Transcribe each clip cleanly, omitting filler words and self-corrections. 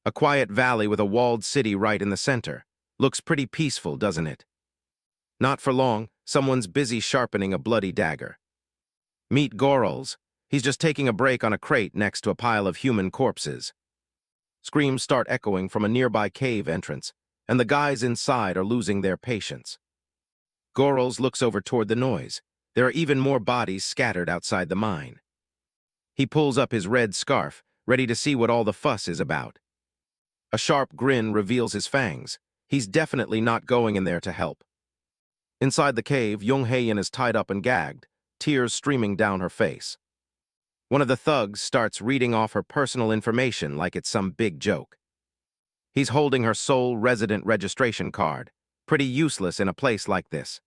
A quiet valley with a walled city right in the center. Looks pretty peaceful, doesn't it? Not for long, someone's busy sharpening a bloody dagger. Meet Gorals. He's just taking a break on a crate next to a pile of human corpses. Screams start echoing from a nearby cave entrance, and the guys inside are losing their patience. Gorals looks over toward the noise. There are even more bodies scattered outside the mine. He pulls up his red scarf, ready to see what all the fuss is about. A sharp grin reveals his fangs. He's definitely not going in there to help. Inside the cave, Jung Hae-in is tied up and gagged, tears streaming down her face. One of the thugs starts reading off her personal information like it's some big joke. He's holding her sole resident registration card, pretty useless in a place like this.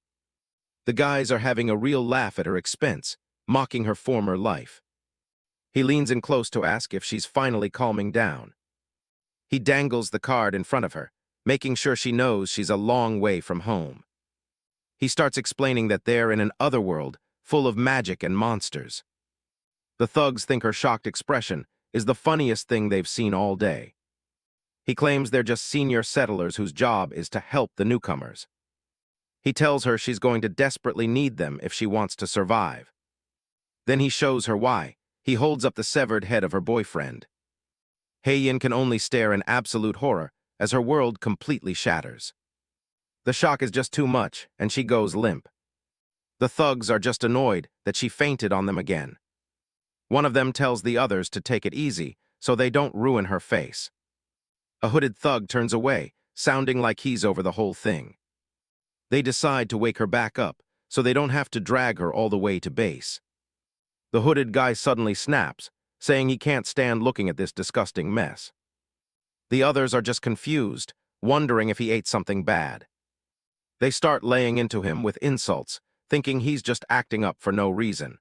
The guys are having a real laugh at her expense, mocking her former life. He leans in close to ask if she's finally calming down. He dangles the card in front of her, making sure she knows she's a long way from home. He starts explaining that they're in an otherworld full of magic and monsters. The thugs think her shocked expression is the funniest thing they've seen all day. He claims they're just senior settlers whose job is to help the newcomers. He tells her she's going to desperately need them if she wants to survive. Then he shows her why. He holds up the severed head of her boyfriend. Hae-in can only stare in absolute horror as her world completely shatters. The shock is just too much, and she goes limp. The thugs are just annoyed that she fainted on them again. One of them tells the others to take it easy so they don't ruin her face. A hooded thug turns away, sounding like he's over the whole thing. They decide to wake her back up so they don't have to drag her all the way to base. The hooded guy suddenly snaps, saying he can't stand looking at this disgusting mess. The others are just confused, wondering if he ate something bad. They start laying into him with insults, thinking he's just acting up for no reason.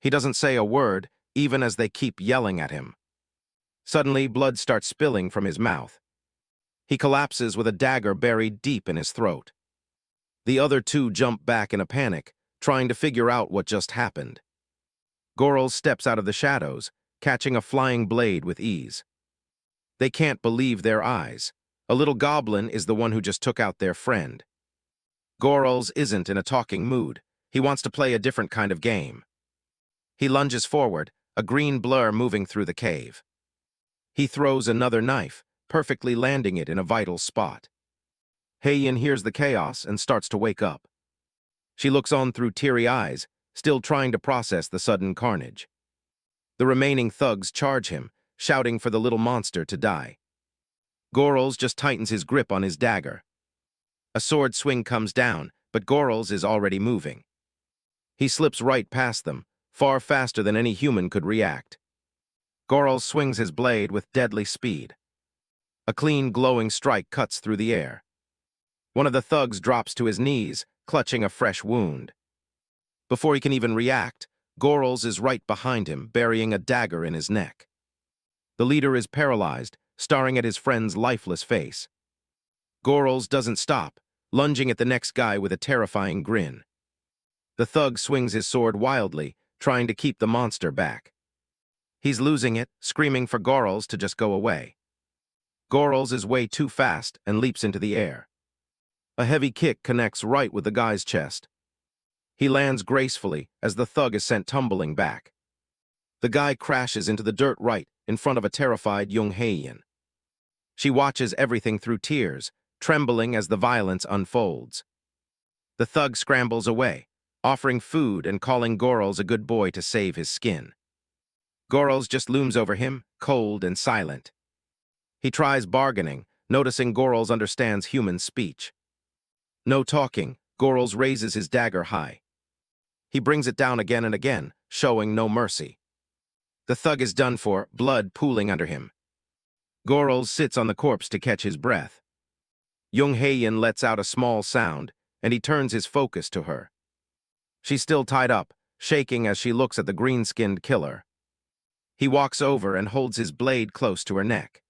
He doesn't say a word, even as they keep yelling at him. Suddenly, blood starts spilling from his mouth. He collapses with a dagger buried deep in his throat. The other two jump back in a panic, trying to figure out what just happened. Gorals steps out of the shadows, catching a flying blade with ease. They can't believe their eyes. A little goblin is the one who just took out their friend. Gorals isn't in a talking mood. He wants to play a different kind of game. He lunges forward, a green blur moving through the cave. He throws another knife, perfectly landing it in a vital spot. Hae-in hears the chaos and starts to wake up. She looks on through teary eyes, still trying to process the sudden carnage. The remaining thugs charge him, shouting for the little monster to die. Gorals just tightens his grip on his dagger. A sword swing comes down, but Gorals is already moving. He slips right past them, far faster than any human could react. Gorals swings his blade with deadly speed. A clean, glowing strike cuts through the air. One of the thugs drops to his knees, clutching a fresh wound. Before he can even react, Gorals is right behind him, burying a dagger in his neck. The leader is paralyzed, staring at his friend's lifeless face. Gorals doesn't stop, lunging at the next guy with a terrifying grin. The thug swings his sword wildly, trying to keep the monster back. He's losing it, screaming for Gorals to just go away. Gorals is way too fast and leaps into the air. A heavy kick connects right with the guy's chest. He lands gracefully as the thug is sent tumbling back. The guy crashes into the dirt right in front of a terrified Jung Hae-in. She watches everything through tears, trembling as the violence unfolds. The thug scrambles away, offering food and calling Gorals a good boy to save his skin. Gorals just looms over him, cold and silent. He tries bargaining, noticing Gorals understands human speech. No talking, Gorals raises his dagger high. He brings it down again and again, showing no mercy. The thug is done for, blood pooling under him. Gorals sits on the corpse to catch his breath. Jung Hae-in lets out a small sound, and he turns his focus to her. She's still tied up, shaking as she looks at the green-skinned killer. He walks over and holds his blade close to her neck.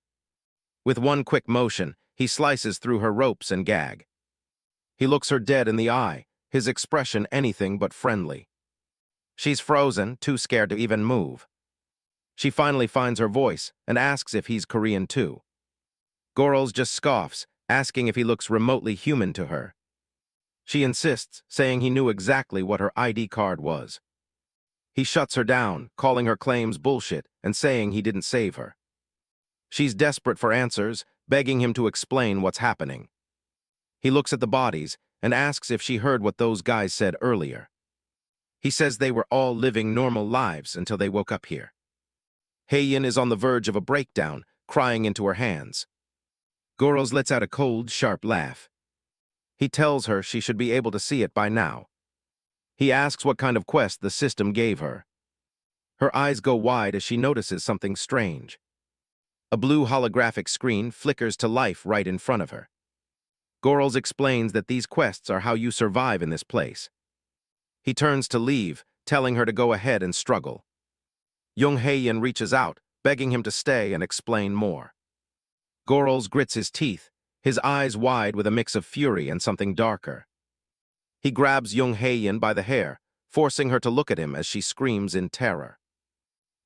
With one quick motion, he slices through her ropes and gag. He looks her dead in the eye, his expression anything but friendly. She's frozen, too scared to even move. She finally finds her voice and asks if he's Korean too. Gorals just scoffs, asking if he looks remotely human to her. She insists, saying he knew exactly what her ID card was. He shuts her down, calling her claims bullshit and saying he didn't save her. She's desperate for answers, begging him to explain what's happening. He looks at the bodies and asks if she heard what those guys said earlier. He says they were all living normal lives until they woke up here. Heian is on the verge of a breakdown, crying into her hands. Gorals lets out a cold, sharp laugh. He tells her she should be able to see it by now. He asks what kind of quest the system gave her. Her eyes go wide as she notices something strange. A blue holographic screen flickers to life right in front of her. Gorals explains that these quests are how you survive in this place. He turns to leave, telling her to go ahead and struggle. Young Heian reaches out, begging him to stay and explain more. Gorals grits his teeth, his eyes wide with a mix of fury and something darker. He grabs Young Heian by the hair, forcing her to look at him as she screams in terror.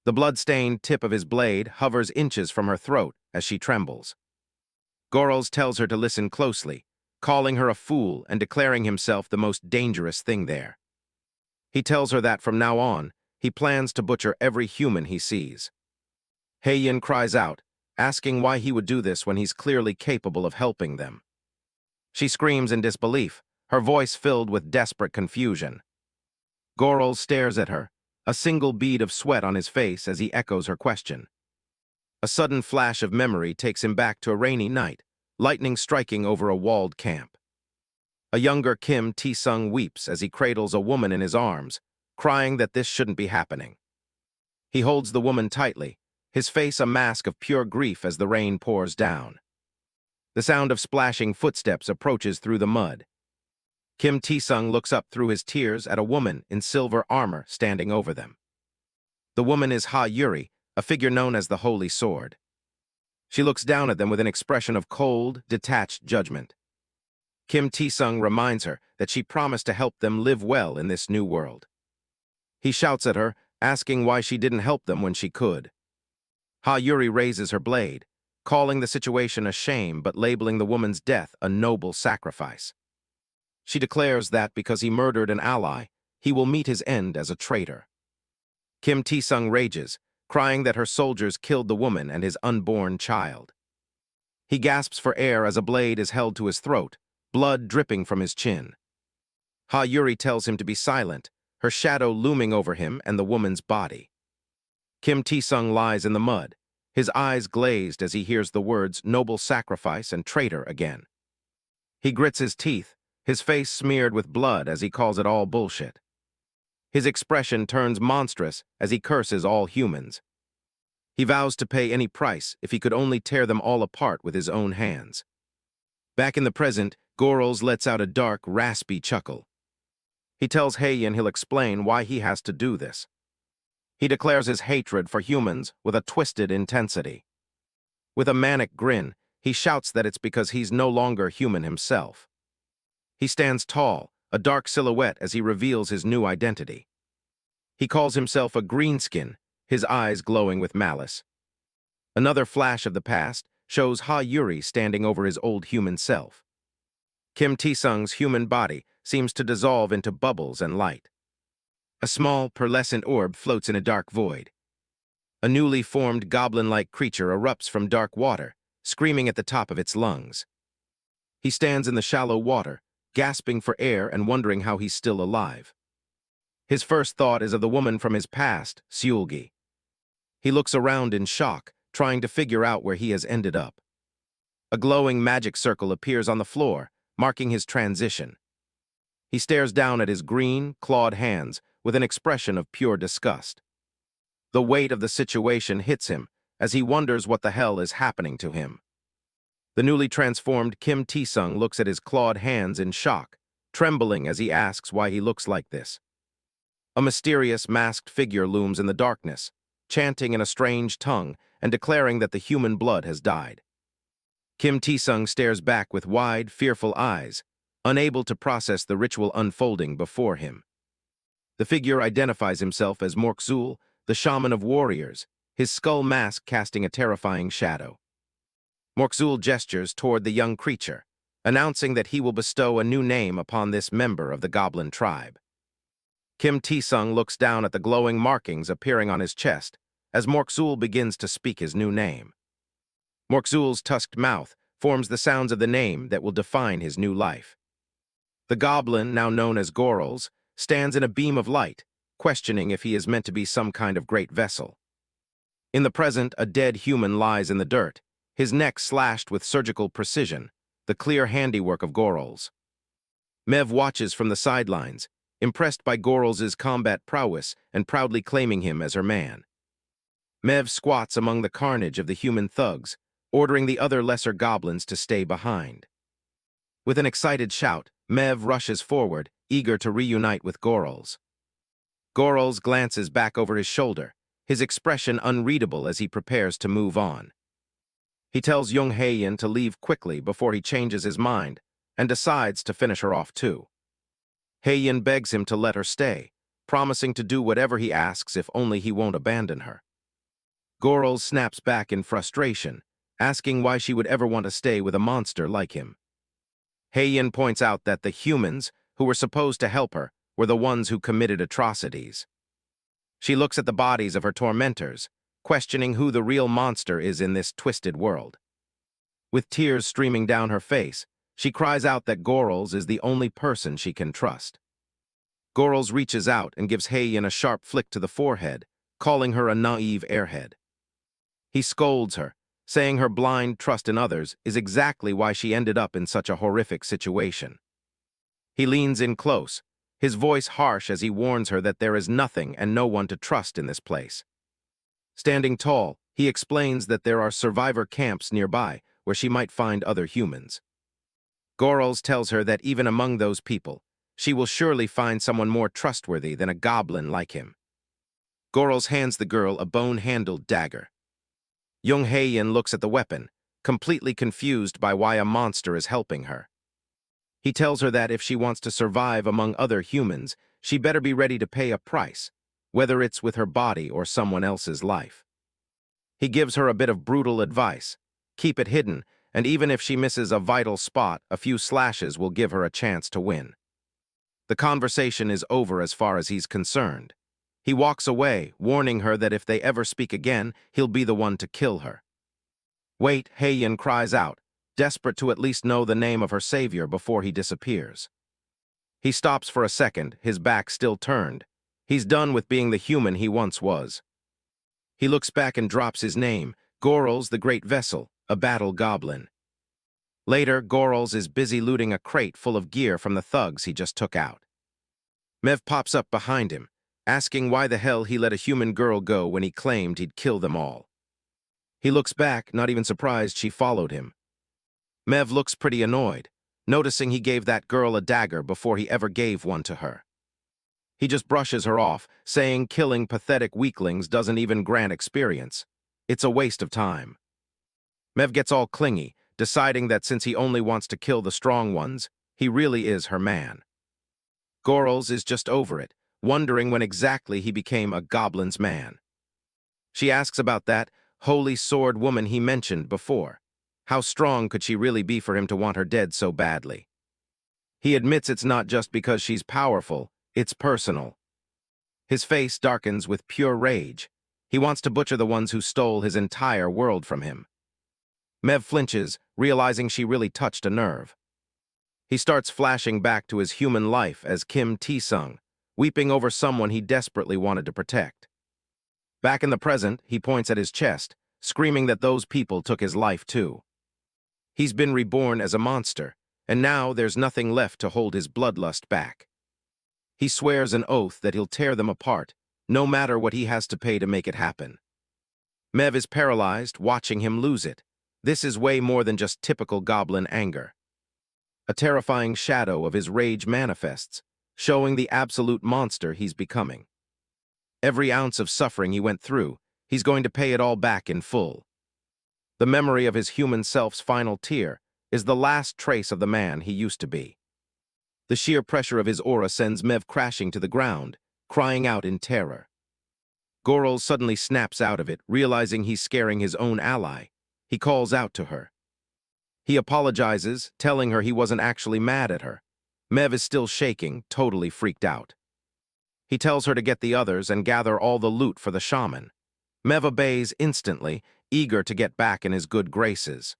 The blood-stained tip of his blade hovers inches from her throat as she trembles. Gorals tells her to listen closely, calling her a fool and declaring himself the most dangerous thing there. He tells her that from now on, he plans to butcher every human he sees. Heian cries out, asking why he would do this when he's clearly capable of helping them. She screams in disbelief, her voice filled with desperate confusion. Gorals stares at her, a single bead of sweat on his face as he echoes her question. A sudden flash of memory takes him back to a rainy night, lightning striking over a walled camp. A younger Kim Tae-sung weeps as he cradles a woman in his arms, crying that this shouldn't be happening. He holds the woman tightly, his face a mask of pure grief as the rain pours down. The sound of splashing footsteps approaches through the mud. Kim Tae-sung looks up through his tears at a woman in silver armor standing over them. The woman is Ha Yuri, a figure known as the Holy Sword. She looks down at them with an expression of cold, detached judgment. Kim Tae-sung reminds her that she promised to help them live well in this new world. He shouts at her, asking why she didn't help them when she could. Ha Yuri raises her blade, calling the situation a shame but labeling the woman's death a noble sacrifice. She declares that because he murdered an ally, he will meet his end as a traitor. Kim Tae-sung rages, crying that her soldiers killed the woman and his unborn child. He gasps for air as a blade is held to his throat, blood dripping from his chin. Ha Yuri tells him to be silent, her shadow looming over him and the woman's body. Kim Tae-sung lies in the mud, his eyes glazed as he hears the words noble sacrifice and traitor again. He grits his teeth, his face smeared with blood as he calls it all bullshit. His expression turns monstrous as he curses all humans. He vows to pay any price if he could only tear them all apart with his own hands. Back in the present, Gorals lets out a dark, raspy chuckle. He tells Heian he'll explain why he has to do this. He declares his hatred for humans with a twisted intensity. With a manic grin, he shouts that it's because he's no longer human himself. He stands tall, a dark silhouette as he reveals his new identity. He calls himself a greenskin, his eyes glowing with malice. Another flash of the past shows Ha Yuri standing over his old human self. Kim Tae-sung's human body seems to dissolve into bubbles and light. A small, pearlescent orb floats in a dark void. A newly formed goblin-like creature erupts from dark water, screaming at the top of its lungs. He stands in the shallow water, gasping for air and wondering how he's still alive. His first thought is of the woman from his past, Seulgi. He looks around in shock, trying to figure out where he has ended up. A glowing magic circle appears on the floor, marking his transition. He stares down at his green, clawed hands with an expression of pure disgust. The weight of the situation hits him as he wonders what the hell is happening to him. The newly transformed Kim Tae-sung looks at his clawed hands in shock, trembling as he asks why he looks like this. A mysterious masked figure looms in the darkness, chanting in a strange tongue and declaring that the human blood has died. Kim Tae-sung stares back with wide, fearful eyes, unable to process the ritual unfolding before him. The figure identifies himself as Morkzul, the shaman of warriors, his skull mask casting a terrifying shadow. Morkzul gestures toward the young creature, announcing that he will bestow a new name upon this member of the goblin tribe. Kim Tisung looks down at the glowing markings appearing on his chest as Morkzul begins to speak his new name. Morkzul's tusked mouth forms the sounds of the name that will define his new life. The goblin, now known as Gorls, stands in a beam of light, questioning if he is meant to be some kind of great vessel. In the present, a dead human lies in the dirt, his neck slashed with surgical precision, the clear handiwork of Gorls. Mev watches from the sidelines, impressed by Gorls' combat prowess and proudly claiming him as her man. Mev squats among the carnage of the human thugs, ordering the other lesser goblins to stay behind. With an excited shout, Mev rushes forward, eager to reunite with Gorls. Gorls glances back over his shoulder, his expression unreadable as he prepares to move on. He tells Jung Hae-yin to leave quickly before he changes his mind, and decides to finish her off too. Hae-yin begs him to let her stay, promising to do whatever he asks if only he won't abandon her. Gorls snaps back in frustration, asking why she would ever want to stay with a monster like him. Hae-yin points out that the humans, who were supposed to help her, were the ones who committed atrocities. She looks at the bodies of her tormentors, questioning who the real monster is in this twisted world. With tears streaming down her face, she cries out that Gorls is the only person she can trust. Gorls reaches out and gives Hae-yin a sharp flick to the forehead, calling her a naive airhead. He scolds her, saying her blind trust in others is exactly why she ended up in such a horrific situation. He leans in close, his voice harsh as he warns her that there is nothing and no one to trust in this place. Standing tall, he explains that there are survivor camps nearby where she might find other humans. Gorls tells her that even among those people, she will surely find someone more trustworthy than a goblin like him. Gorls hands the girl a bone-handled dagger. Jung Hae-yin looks at the weapon, completely confused by why a monster is helping her. He tells her that if she wants to survive among other humans, she better be ready to pay a price, whether it's with her body or someone else's life. He gives her a bit of brutal advice: keep it hidden, and even if she misses a vital spot, a few slashes will give her a chance to win. The conversation is over as far as he's concerned. He walks away, warning her that if they ever speak again, he'll be the one to kill her. Wait, Hae-yin cries out, desperate to at least know the name of her savior before he disappears. He stops for a second, his back still turned. He's done with being the human he once was. He looks back and drops his name, Gorls the Great Vessel, a battle goblin. Later, Gorls is busy looting a crate full of gear from the thugs he just took out. Mev pops up behind him, asking why the hell he let a human girl go when he claimed he'd kill them all. He looks back, not even surprised she followed him. Mev looks pretty annoyed, noticing he gave that girl a dagger before he ever gave one to her. He just brushes her off, saying killing pathetic weaklings doesn't even grant experience. It's a waste of time. Mev gets all clingy, deciding that since he only wants to kill the strong ones, he really is her man. Gorls is just over it, wondering when exactly he became a goblin's man. She asks about that holy sword woman he mentioned before. How strong could she really be for him to want her dead so badly? He admits it's not just because she's powerful, it's personal. His face darkens with pure rage. He wants to butcher the ones who stole his entire world from him. Mev flinches, realizing she really touched a nerve. He starts flashing back to his human life as Kim Tisung, weeping over someone he desperately wanted to protect. Back in the present, he points at his chest, screaming that those people took his life too. He's been reborn as a monster, and now there's nothing left to hold his bloodlust back. He swears an oath that he'll tear them apart, no matter what he has to pay to make it happen. Mev is paralyzed, watching him lose it. This is way more than just typical goblin anger. A terrifying shadow of his rage manifests, showing the absolute monster he's becoming. Every ounce of suffering he went through, he's going to pay it all back in full. The memory of his human self's final tear is the last trace of the man he used to be. The sheer pressure of his aura sends Mev crashing to the ground, crying out in terror. Gorls suddenly snaps out of it, realizing he's scaring his own ally. He calls out to her. He apologizes, telling her he wasn't actually mad at her. Mev is still shaking, totally freaked out. He tells her to get the others and gather all the loot for the shaman. Mev obeys instantly, eager to get back in his good graces.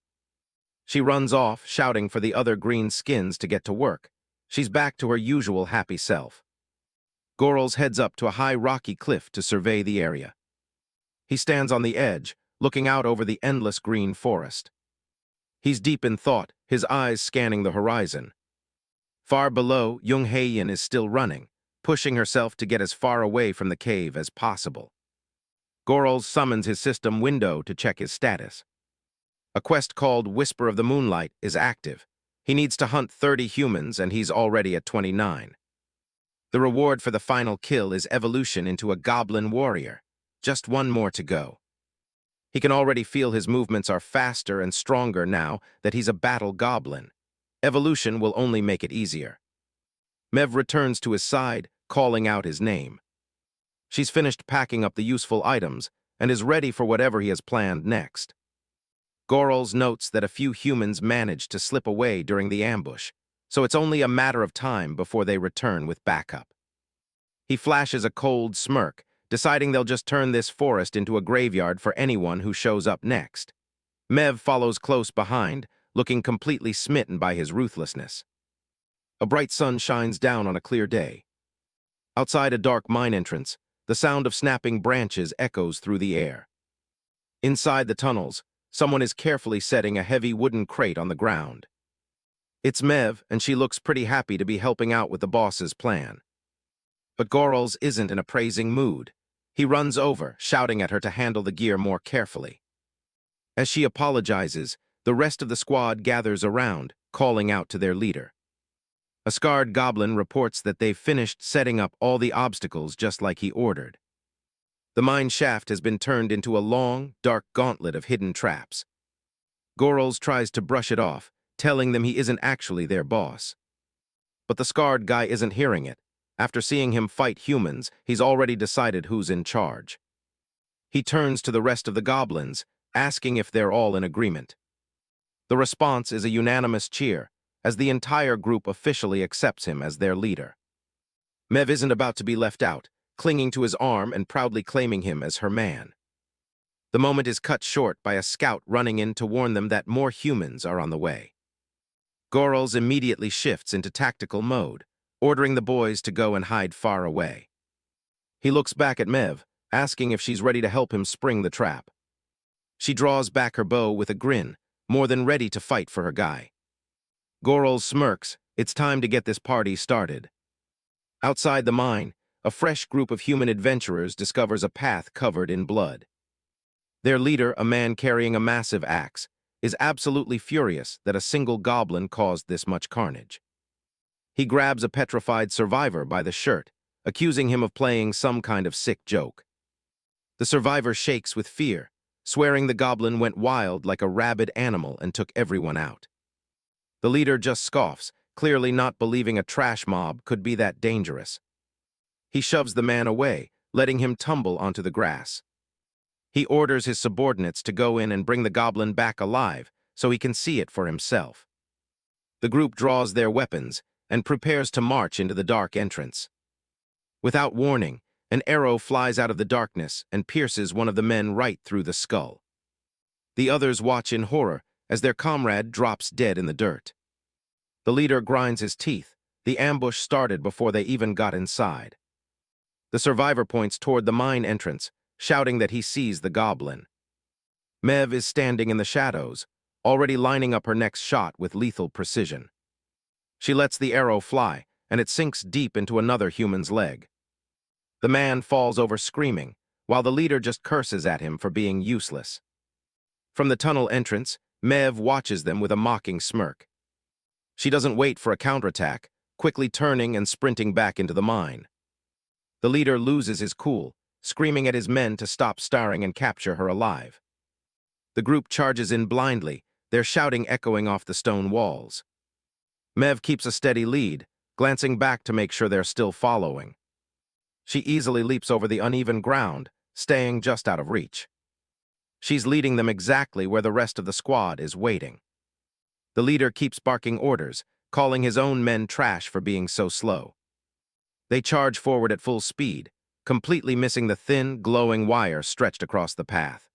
She runs off, shouting for the other green skins to get to work. She's back to her usual happy self. Gorals heads up to a high rocky cliff to survey the area. He stands on the edge, looking out over the endless green forest. He's deep in thought, his eyes scanning the horizon. Far below, Jung Hae-yin is still running, pushing herself to get as far away from the cave as possible. Gorals summons his system window to check his status. A quest called Whisper of the Moonlight is active. He needs to hunt 30 humans, and he's already at 29. The reward for the final kill is evolution into a Goblin Warrior. Just one more to go. He can already feel his movements are faster and stronger now that he's a battle goblin. Evolution will only make it easier. Mev returns to his side, calling out his name. She's finished packing up the useful items and is ready for whatever he has planned next. Gorals notes that a few humans managed to slip away during the ambush, so it's only a matter of time before they return with backup. He flashes a cold smirk, deciding they'll just turn this forest into a graveyard for anyone who shows up next. Mev follows close behind, looking completely smitten by his ruthlessness. A bright sun shines down on a clear day. Outside a dark mine entrance, the sound of snapping branches echoes through the air. Inside the tunnels, someone is carefully setting a heavy wooden crate on the ground. It's Mev, and she looks pretty happy to be helping out with the boss's plan. But Gorals isn't in a praising mood. He runs over, shouting at her to handle the gear more carefully. As she apologizes, the rest of the squad gathers around, calling out to their leader. A scarred goblin reports that they've finished setting up all the obstacles just like he ordered. The mine shaft has been turned into a long, dark gauntlet of hidden traps. Gorals tries to brush it off, telling them he isn't actually their boss. But the scarred guy isn't hearing it. After seeing him fight humans, he's already decided who's in charge. He turns to the rest of the goblins, asking if they're all in agreement. The response is a unanimous cheer, as the entire group officially accepts him as their leader. Mev isn't about to be left out, clinging to his arm and proudly claiming him as her man. The moment is cut short by a scout running in to warn them that more humans are on the way. Gorals immediately shifts into tactical mode, ordering the boys to go and hide far away. He looks back at Mev, asking if she's ready to help him spring the trap. She draws back her bow with a grin, more than ready to fight for her guy. Gorals smirks. It's time to get this party started. Outside the mine, a fresh group of human adventurers discovers a path covered in blood. Their leader, a man carrying a massive axe, is absolutely furious that a single goblin caused this much carnage. He grabs a petrified survivor by the shirt, accusing him of playing some kind of sick joke. The survivor shakes with fear, swearing the goblin went wild like a rabid animal and took everyone out. The leader just scoffs, clearly not believing a trash mob could be that dangerous. He shoves the man away, letting him tumble onto the grass. He orders his subordinates to go in and bring the goblin back alive so he can see it for himself. The group draws their weapons and prepares to march into the dark entrance. Without warning, an arrow flies out of the darkness and pierces one of the men right through the skull. The others watch in horror as their comrade drops dead in the dirt. The leader grinds his teeth. The ambush started before they even got inside. The survivor points toward the mine entrance, shouting that he sees the goblin. Mev is standing in the shadows, already lining up her next shot with lethal precision. She lets the arrow fly, and it sinks deep into another human's leg. The man falls over screaming, while the leader just curses at him for being useless. From the tunnel entrance, Mev watches them with a mocking smirk. She doesn't wait for a counterattack, quickly turning and sprinting back into the mine. The leader loses his cool, screaming at his men to stop starring and capture her alive. The group charges in blindly, their shouting echoing off the stone walls. Mev keeps a steady lead, glancing back to make sure they're still following. She easily leaps over the uneven ground, staying just out of reach. She's leading them exactly where the rest of the squad is waiting. The leader keeps barking orders, calling his own men trash for being so slow. They charge forward at full speed, completely missing the thin, glowing wire stretched across the path.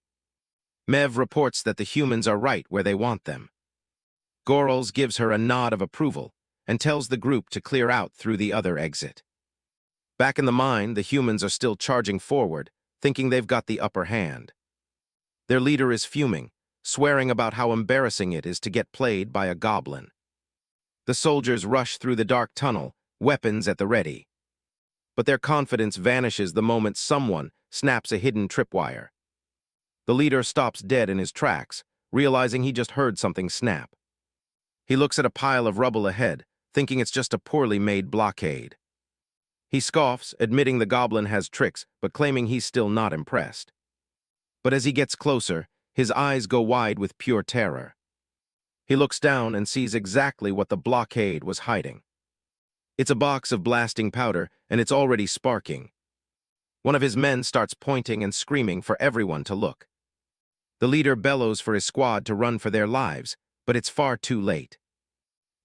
Mev reports that the humans are right where they want them. Gorals gives her a nod of approval and tells the group to clear out through the other exit. Back in the mine, the humans are still charging forward, thinking they've got the upper hand. Their leader is fuming, swearing about how embarrassing it is to get played by a goblin. The soldiers rush through the dark tunnel, weapons at the ready. But their confidence vanishes the moment someone snaps a hidden tripwire. The leader stops dead in his tracks, realizing he just heard something snap. He looks at a pile of rubble ahead, thinking it's just a poorly made blockade. He scoffs, admitting the goblin has tricks, but claiming he's still not impressed. But as he gets closer, his eyes go wide with pure terror. He looks down and sees exactly what the blockade was hiding. It's a box of blasting powder, and it's already sparking. One of his men starts pointing and screaming for everyone to look. The leader bellows for his squad to run for their lives, but it's far too late.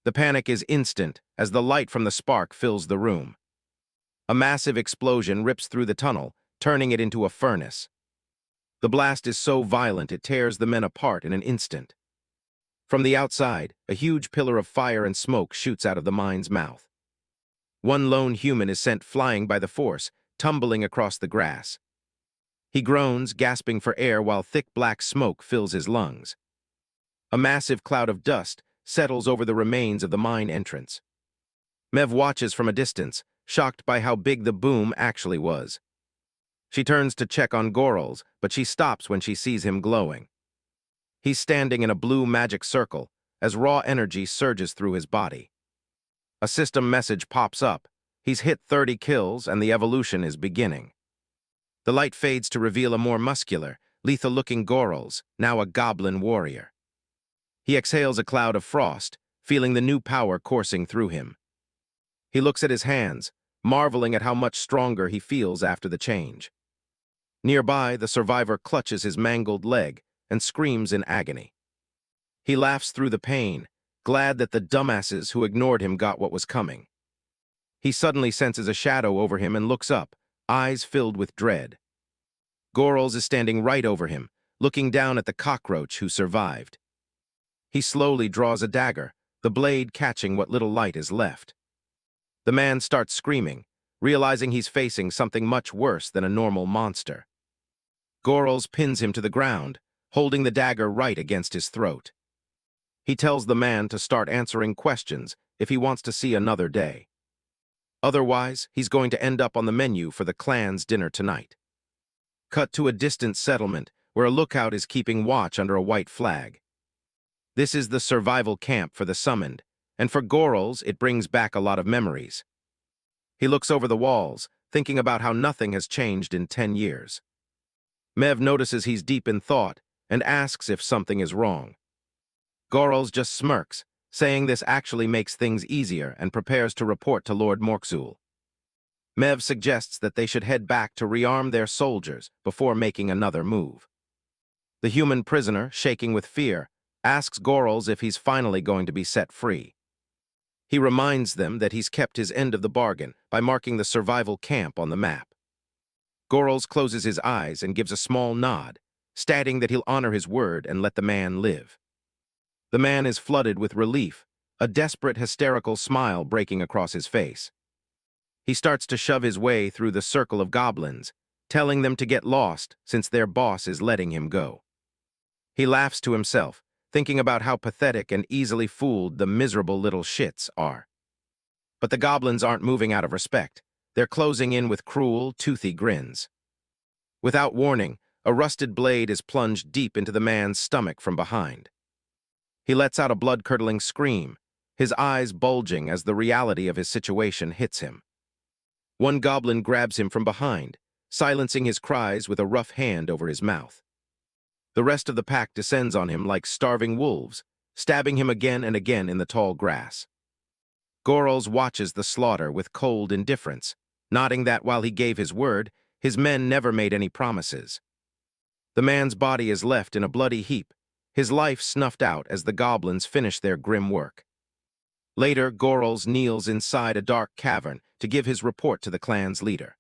The panic is instant as the light from the spark fills the room. A massive explosion rips through the tunnel, turning it into a furnace. The blast is so violent it tears the men apart in an instant. From the outside, a huge pillar of fire and smoke shoots out of the mine's mouth. One lone human is sent flying by the force, tumbling across the grass. He groans, gasping for air while thick black smoke fills his lungs. A massive cloud of dust settles over the remains of the mine entrance. Mev watches from a distance, shocked by how big the boom actually was. She turns to check on Gorals, but she stops when she sees him glowing. He's standing in a blue magic circle as raw energy surges through his body. A system message pops up. He's hit 30 kills and the evolution is beginning. The light fades to reveal a more muscular, lethal-looking Gorals, now a goblin warrior. He exhales a cloud of frost, feeling the new power coursing through him. He looks at his hands, marveling at how much stronger he feels after the change. Nearby, the survivor clutches his mangled leg and screams in agony. He laughs through the pain, glad that the dumbasses who ignored him got what was coming. He suddenly senses a shadow over him and looks up, eyes filled with dread. Gorals is standing right over him, looking down at the cockroach who survived. He slowly draws a dagger, the blade catching what little light is left. The man starts screaming, realizing he's facing something much worse than a normal monster. Gorals pins him to the ground, holding the dagger right against his throat. He tells the man to start answering questions if he wants to see another day. Otherwise, he's going to end up on the menu for the clan's dinner tonight. Cut to a distant settlement where a lookout is keeping watch under a white flag. This is the survival camp for the summoned, and for Gorals, it brings back a lot of memories. He looks over the walls, thinking about how nothing has changed in 10 years. Mev notices he's deep in thought and asks if something is wrong. Gorals just smirks, saying this actually makes things easier and prepares to report to Lord Morkzul. Mev suggests that they should head back to rearm their soldiers before making another move. The human prisoner, shaking with fear, asks Gorals if he's finally going to be set free. He reminds them that he's kept his end of the bargain by marking the survival camp on the map. Gorals closes his eyes and gives a small nod, stating that he'll honor his word and let the man live. The man is flooded with relief, a desperate, hysterical smile breaking across his face. He starts to shove his way through the circle of goblins, telling them to get lost since their boss is letting him go. He laughs to himself, thinking about how pathetic and easily fooled the miserable little shits are. But the goblins aren't moving out of respect. They're closing in with cruel, toothy grins. Without warning, a rusted blade is plunged deep into the man's stomach from behind. He lets out a blood-curdling scream, his eyes bulging as the reality of his situation hits him. One goblin grabs him from behind, silencing his cries with a rough hand over his mouth. The rest of the pack descends on him like starving wolves, stabbing him again and again in the tall grass. Gorals watches the slaughter with cold indifference, nodding that while he gave his word, his men never made any promises. The man's body is left in a bloody heap, his life snuffed out as the goblins finish their grim work. Later, Gorls kneels inside a dark cavern to give his report to the clan's leader.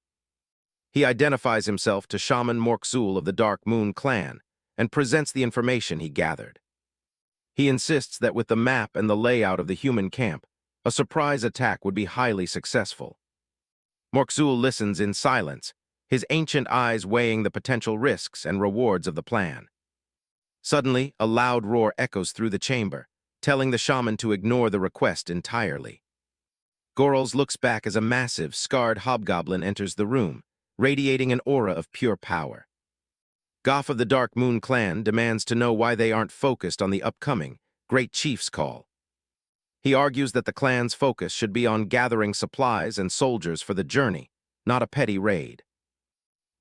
He identifies himself to Shaman Morkzul of the Dark Moon clan and presents the information he gathered. He insists that with the map and the layout of the human camp, a surprise attack would be highly successful. Morkzul listens in silence, his ancient eyes weighing the potential risks and rewards of the plan. Suddenly, a loud roar echoes through the chamber, telling the shaman to ignore the request entirely. Gorls looks back as a massive, scarred hobgoblin enters the room, radiating an aura of pure power. Goff of the Dark Moon clan demands to know why they aren't focused on the upcoming Great Chief's call. He argues that the clan's focus should be on gathering supplies and soldiers for the journey, not a petty raid.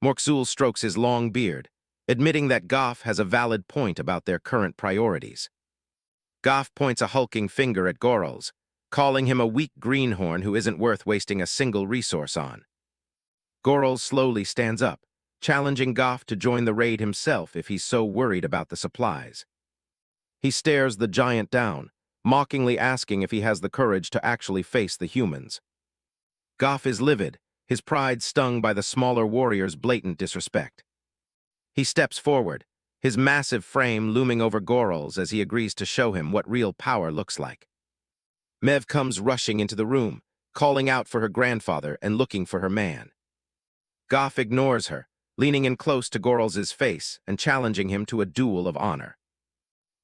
Morkzul strokes his long beard, admitting that Goff has a valid point about their current priorities. Goff points a hulking finger at Gorls, calling him a weak greenhorn who isn't worth wasting a single resource on. Gorls slowly stands up, challenging Goff to join the raid himself if he's so worried about the supplies. He stares the giant down, mockingly asking if he has the courage to actually face the humans. Goff is livid, his pride stung by the smaller warrior's blatant disrespect. He steps forward, his massive frame looming over Gorls as he agrees to show him what real power looks like. Mev comes rushing into the room, calling out for her grandfather and looking for her man. Goff ignores her, leaning in close to Gorls' face and challenging him to a duel of honor.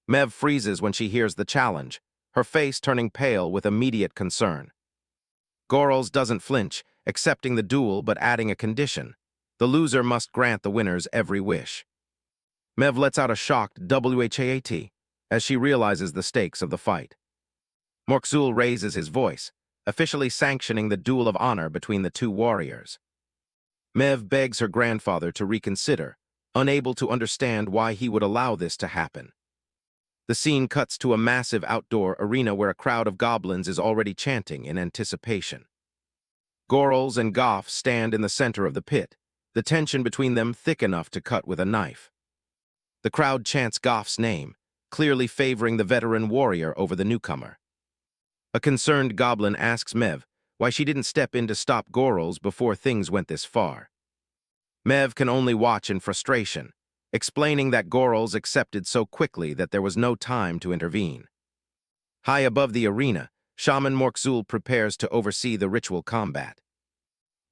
Mev freezes when she hears the challenge, her face turning pale with immediate concern. Gorls doesn't flinch, accepting the duel but adding a condition. The loser must grant the winner's every wish. Mev lets out a shocked WHAT as she realizes the stakes of the fight. Morkzul raises his voice, officially sanctioning the duel of honor between the two warriors. Mev begs her grandfather to reconsider, unable to understand why he would allow this to happen. The scene cuts to a massive outdoor arena where a crowd of goblins is already chanting in anticipation. Gorls and Goff stand in the center of the pit, the tension between them thick enough to cut with a knife. The crowd chants Goff's name, clearly favoring the veteran warrior over the newcomer. A concerned goblin asks Mev why she didn't step in to stop Gorls before things went this far. Mev can only watch in frustration, explaining that Gorls accepted so quickly that there was no time to intervene. High above the arena, Shaman Morkzul prepares to oversee the ritual combat.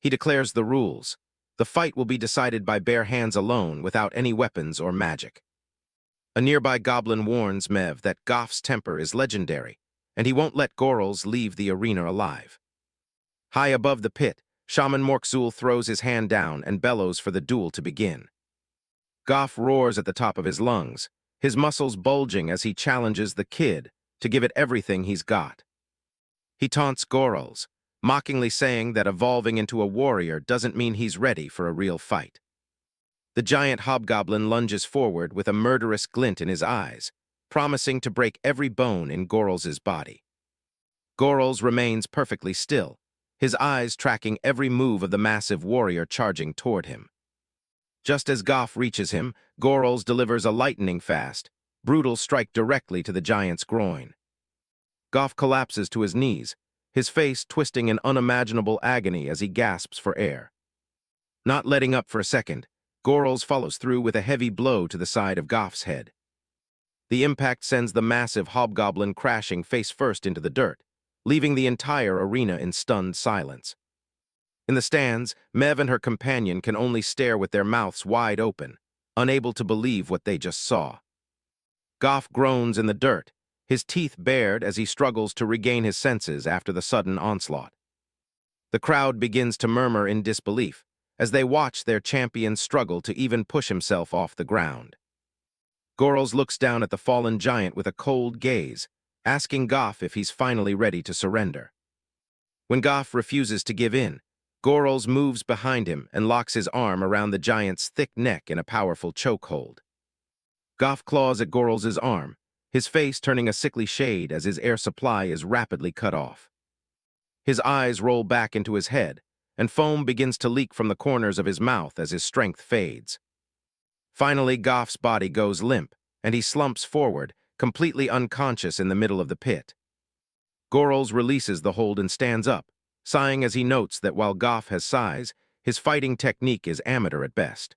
He declares the rules. The fight will be decided by bare hands alone without any weapons or magic. A nearby goblin warns Mev that Goff's temper is legendary, and he won't let Gorls leave the arena alive. High above the pit, Shaman Morkzul throws his hand down and bellows for the duel to begin. Goff roars at the top of his lungs, his muscles bulging as he challenges the kid to give it everything he's got. He taunts Gorls, mockingly saying that evolving into a warrior doesn't mean he's ready for a real fight. The giant hobgoblin lunges forward with a murderous glint in his eyes, promising to break every bone in Gorls' body. Gorls remains perfectly still, his eyes tracking every move of the massive warrior charging toward him. Just as Goff reaches him, Gorls delivers a lightning-fast, brutal strike directly to the giant's groin. Goff collapses to his knees, his face twisting in unimaginable agony as he gasps for air. Not letting up for a second, Gorls follows through with a heavy blow to the side of Goff's head. The impact sends the massive hobgoblin crashing face first into the dirt, leaving the entire arena in stunned silence. In the stands, Mev and her companion can only stare with their mouths wide open, unable to believe what they just saw. Goff groans in the dirt, his teeth bared as he struggles to regain his senses after the sudden onslaught. The crowd begins to murmur in disbelief as they watch their champion struggle to even push himself off the ground. Gorls looks down at the fallen giant with a cold gaze, asking Goff if he's finally ready to surrender. When Goff refuses to give in, Gorls moves behind him and locks his arm around the giant's thick neck in a powerful chokehold. Goff claws at Gorls' arm, his face turning a sickly shade as his air supply is rapidly cut off. His eyes roll back into his head, and foam begins to leak from the corners of his mouth as his strength fades. Finally, Goff's body goes limp, and he slumps forward, completely unconscious in the middle of the pit. Gorals releases the hold and stands up, sighing as he notes that while Goff has size, his fighting technique is amateur at best.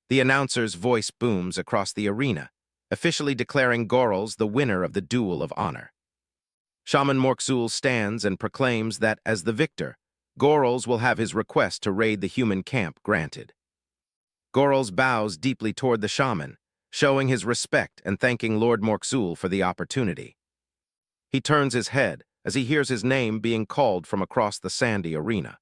The announcer's voice booms across the arena, officially declaring Gorals the winner of the Duel of Honor. Shaman Morkzul stands and proclaims that, as the victor, Gorals will have his request to raid the human camp granted. Gorals bows deeply toward the shaman, showing his respect and thanking Lord Morkzul for the opportunity. He turns his head as he hears his name being called from across the sandy arena.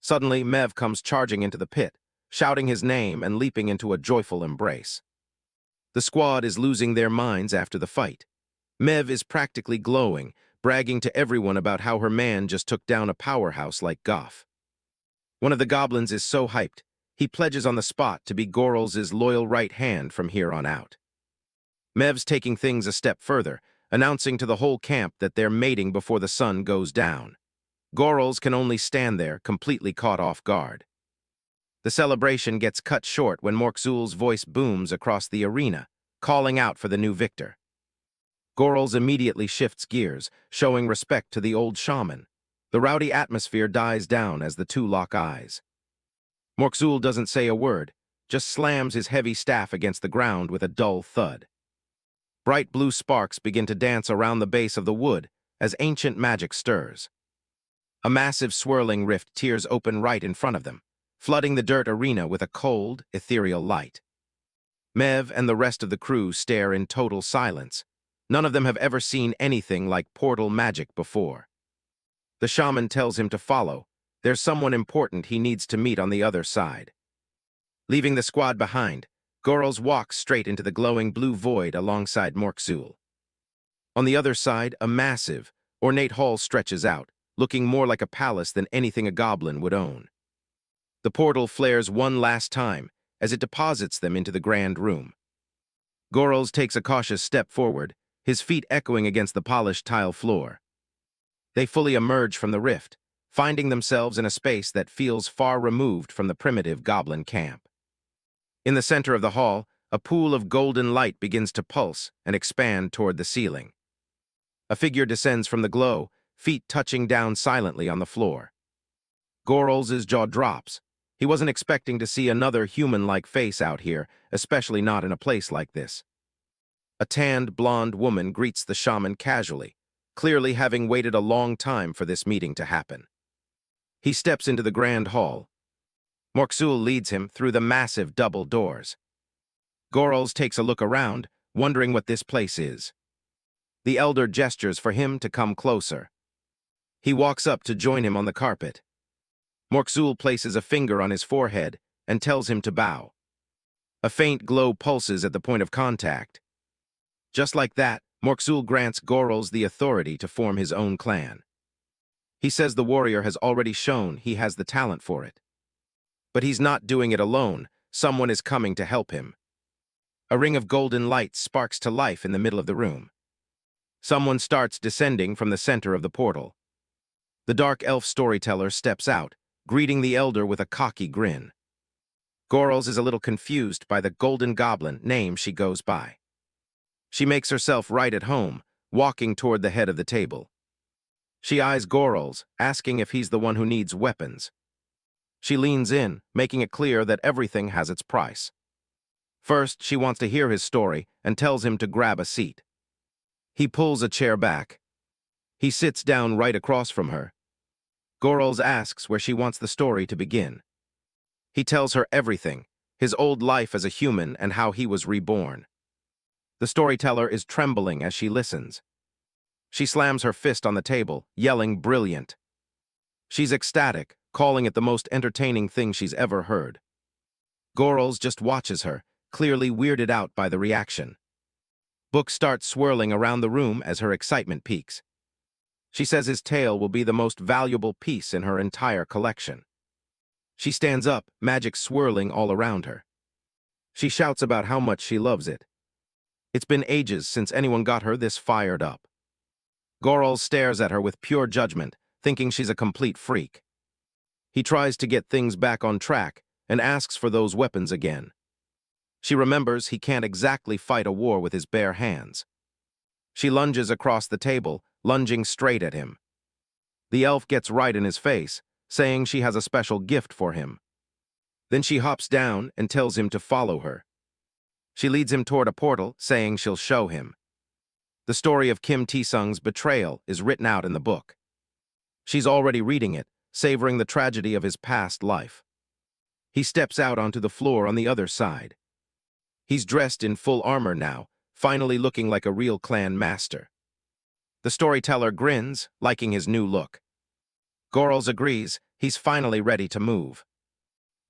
Suddenly, Mev comes charging into the pit, shouting his name and leaping into a joyful embrace. The squad is losing their minds after the fight. Mev is practically glowing, bragging to everyone about how her man just took down a powerhouse like Goff. One of the goblins is so hyped, he pledges on the spot to be Gorals' loyal right hand from here on out. Mev's taking things a step further, announcing to the whole camp that they're mating before the sun goes down. Gorals can only stand there, completely caught off guard. The celebration gets cut short when Morkzul's voice booms across the arena, calling out for the new victor. Gorals immediately shifts gears, showing respect to the old shaman. The rowdy atmosphere dies down as the two lock eyes. Morkzul doesn't say a word, just slams his heavy staff against the ground with a dull thud. Bright blue sparks begin to dance around the base of the wood as ancient magic stirs. A massive swirling rift tears open right in front of them, flooding the dirt arena with a cold, ethereal light. Mev and the rest of the crew stare in total silence. None of them have ever seen anything like portal magic before. The shaman tells him to follow. There's someone important he needs to meet on the other side. Leaving the squad behind, Gorals walks straight into the glowing blue void alongside Morkzul. On the other side, a massive, ornate hall stretches out, looking more like a palace than anything a goblin would own. The portal flares one last time as it deposits them into the grand room. Gorals takes a cautious step forward, his feet echoing against the polished tile floor. They fully emerge from the rift, finding themselves in a space that feels far removed from the primitive goblin camp. In the center of the hall, a pool of golden light begins to pulse and expand toward the ceiling. A figure descends from the glow, feet touching down silently on the floor. Gorals' jaw drops. He wasn't expecting to see another human-like face out here, especially not in a place like this. A tanned, blonde woman greets the shaman casually, clearly having waited a long time for this meeting to happen. He steps into the grand hall. Morkzul leads him through the massive double doors. Gorals takes a look around, wondering what this place is. The elder gestures for him to come closer. He walks up to join him on the carpet. Morkzul places a finger on his forehead and tells him to bow. A faint glow pulses at the point of contact. Just like that, Morkzul grants Gorals the authority to form his own clan. He says the warrior has already shown he has the talent for it. But he's not doing it alone. Someone is coming to help him. A ring of golden light sparks to life in the middle of the room. Someone starts descending from the center of the portal. The dark elf storyteller steps out, greeting the elder with a cocky grin. Gorals is a little confused by the golden goblin name she goes by. She makes herself right at home, walking toward the head of the table. She eyes Gorals, asking if he's the one who needs weapons. She leans in, making it clear that everything has its price. First, she wants to hear his story and tells him to grab a seat. He pulls a chair back. He sits down right across from her. Gorals asks where she wants the story to begin. He tells her everything, his old life as a human and how he was reborn. The storyteller is trembling as she listens. She slams her fist on the table, yelling brilliant. She's ecstatic, calling it the most entertaining thing she's ever heard. Gorals just watches her, clearly weirded out by the reaction. Books start swirling around the room as her excitement peaks. She says his tale will be the most valuable piece in her entire collection. She stands up, magic swirling all around her. She shouts about how much she loves it. It's been ages since anyone got her this fired up. Gorals stares at her with pure judgment, thinking she's a complete freak. He tries to get things back on track and asks for those weapons again. She remembers he can't exactly fight a war with his bare hands. She lunges across the table, lunging straight at him. The elf gets right in his face, saying she has a special gift for him. Then she hops down and tells him to follow her. She leads him toward a portal, saying she'll show him. The story of Kim Taesung's betrayal is written out in the book. She's already reading it, savoring the tragedy of his past life. He steps out onto the floor on the other side. He's dressed in full armor now, finally looking like a real clan master. The storyteller grins, liking his new look. Gorls agrees he's finally ready to move.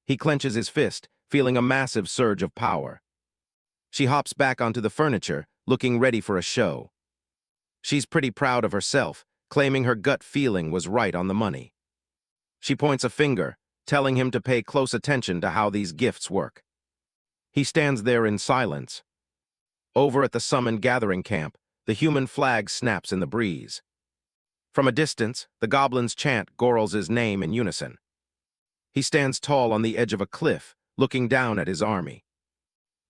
He clenches his fist, feeling a massive surge of power. She hops back onto the furniture, looking ready for a show. She's pretty proud of herself, claiming her gut feeling was right on the money. She points a finger, telling him to pay close attention to how these gifts work. He stands there in silence. Over at the summoned gathering camp, the human flag snaps in the breeze. From a distance, the goblins chant Gorls' name in unison. He stands tall on the edge of a cliff, looking down at his army.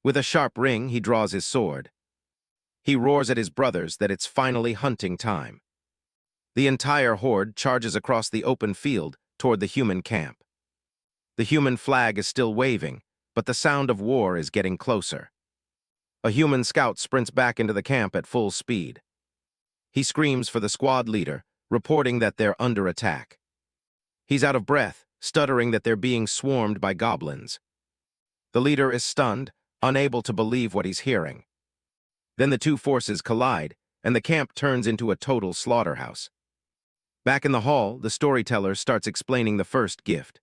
With a sharp ring, he draws his sword. He roars at his brothers that it's finally hunting time. The entire horde charges across the open field toward the human camp. The human flag is still waving, but the sound of war is getting closer. A human scout sprints back into the camp at full speed. He screams for the squad leader, reporting that they're under attack. He's out of breath, stuttering that they're being swarmed by goblins. The leader is stunned, unable to believe what he's hearing. Then the two forces collide, and the camp turns into a total slaughterhouse. Back in the hall, the storyteller starts explaining the first gift.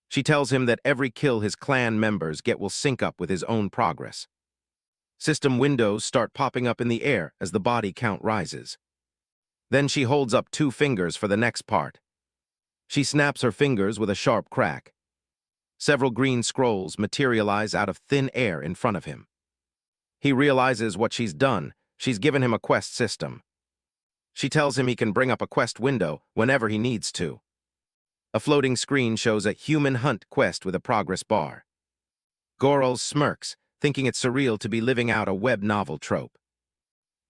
She tells him that every kill his clan members get will sync up with his own progress. System windows start popping up in the air as the body count rises. Then she holds up 2 fingers for the next part. She snaps her fingers with a sharp crack. Several green scrolls materialize out of thin air in front of him. He realizes what she's done. She's given him a quest system. She tells him he can bring up a quest window whenever he needs to. A floating screen shows a human hunt quest with a progress bar. Gorls smirks, thinking it's surreal to be living out a web novel trope.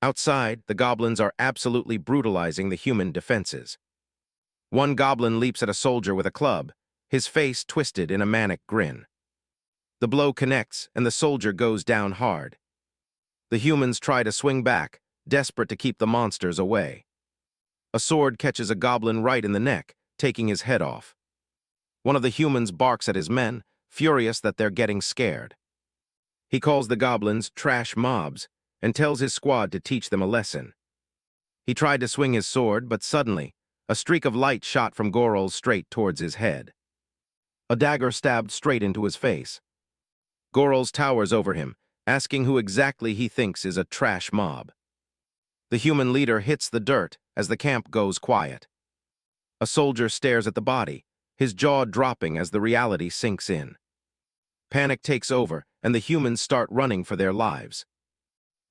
Outside, the goblins are absolutely brutalizing the human defenses. One goblin leaps at a soldier with a club, his face twisted in a manic grin. The blow connects, and the soldier goes down hard. The humans try to swing back, desperate to keep the monsters away. A sword catches a goblin right in the neck, taking his head off. One of the humans barks at his men, furious that they're getting scared. He calls the goblins trash mobs and tells his squad to teach them a lesson. He tried to swing his sword, but suddenly, a streak of light shot from Gorls straight towards his head. A dagger stabbed straight into his face. Gorls towers over him, asking who exactly he thinks is a trash mob. The human leader hits the dirt as the camp goes quiet. A soldier stares at the body, his jaw dropping as the reality sinks in. Panic takes over, and the humans start running for their lives.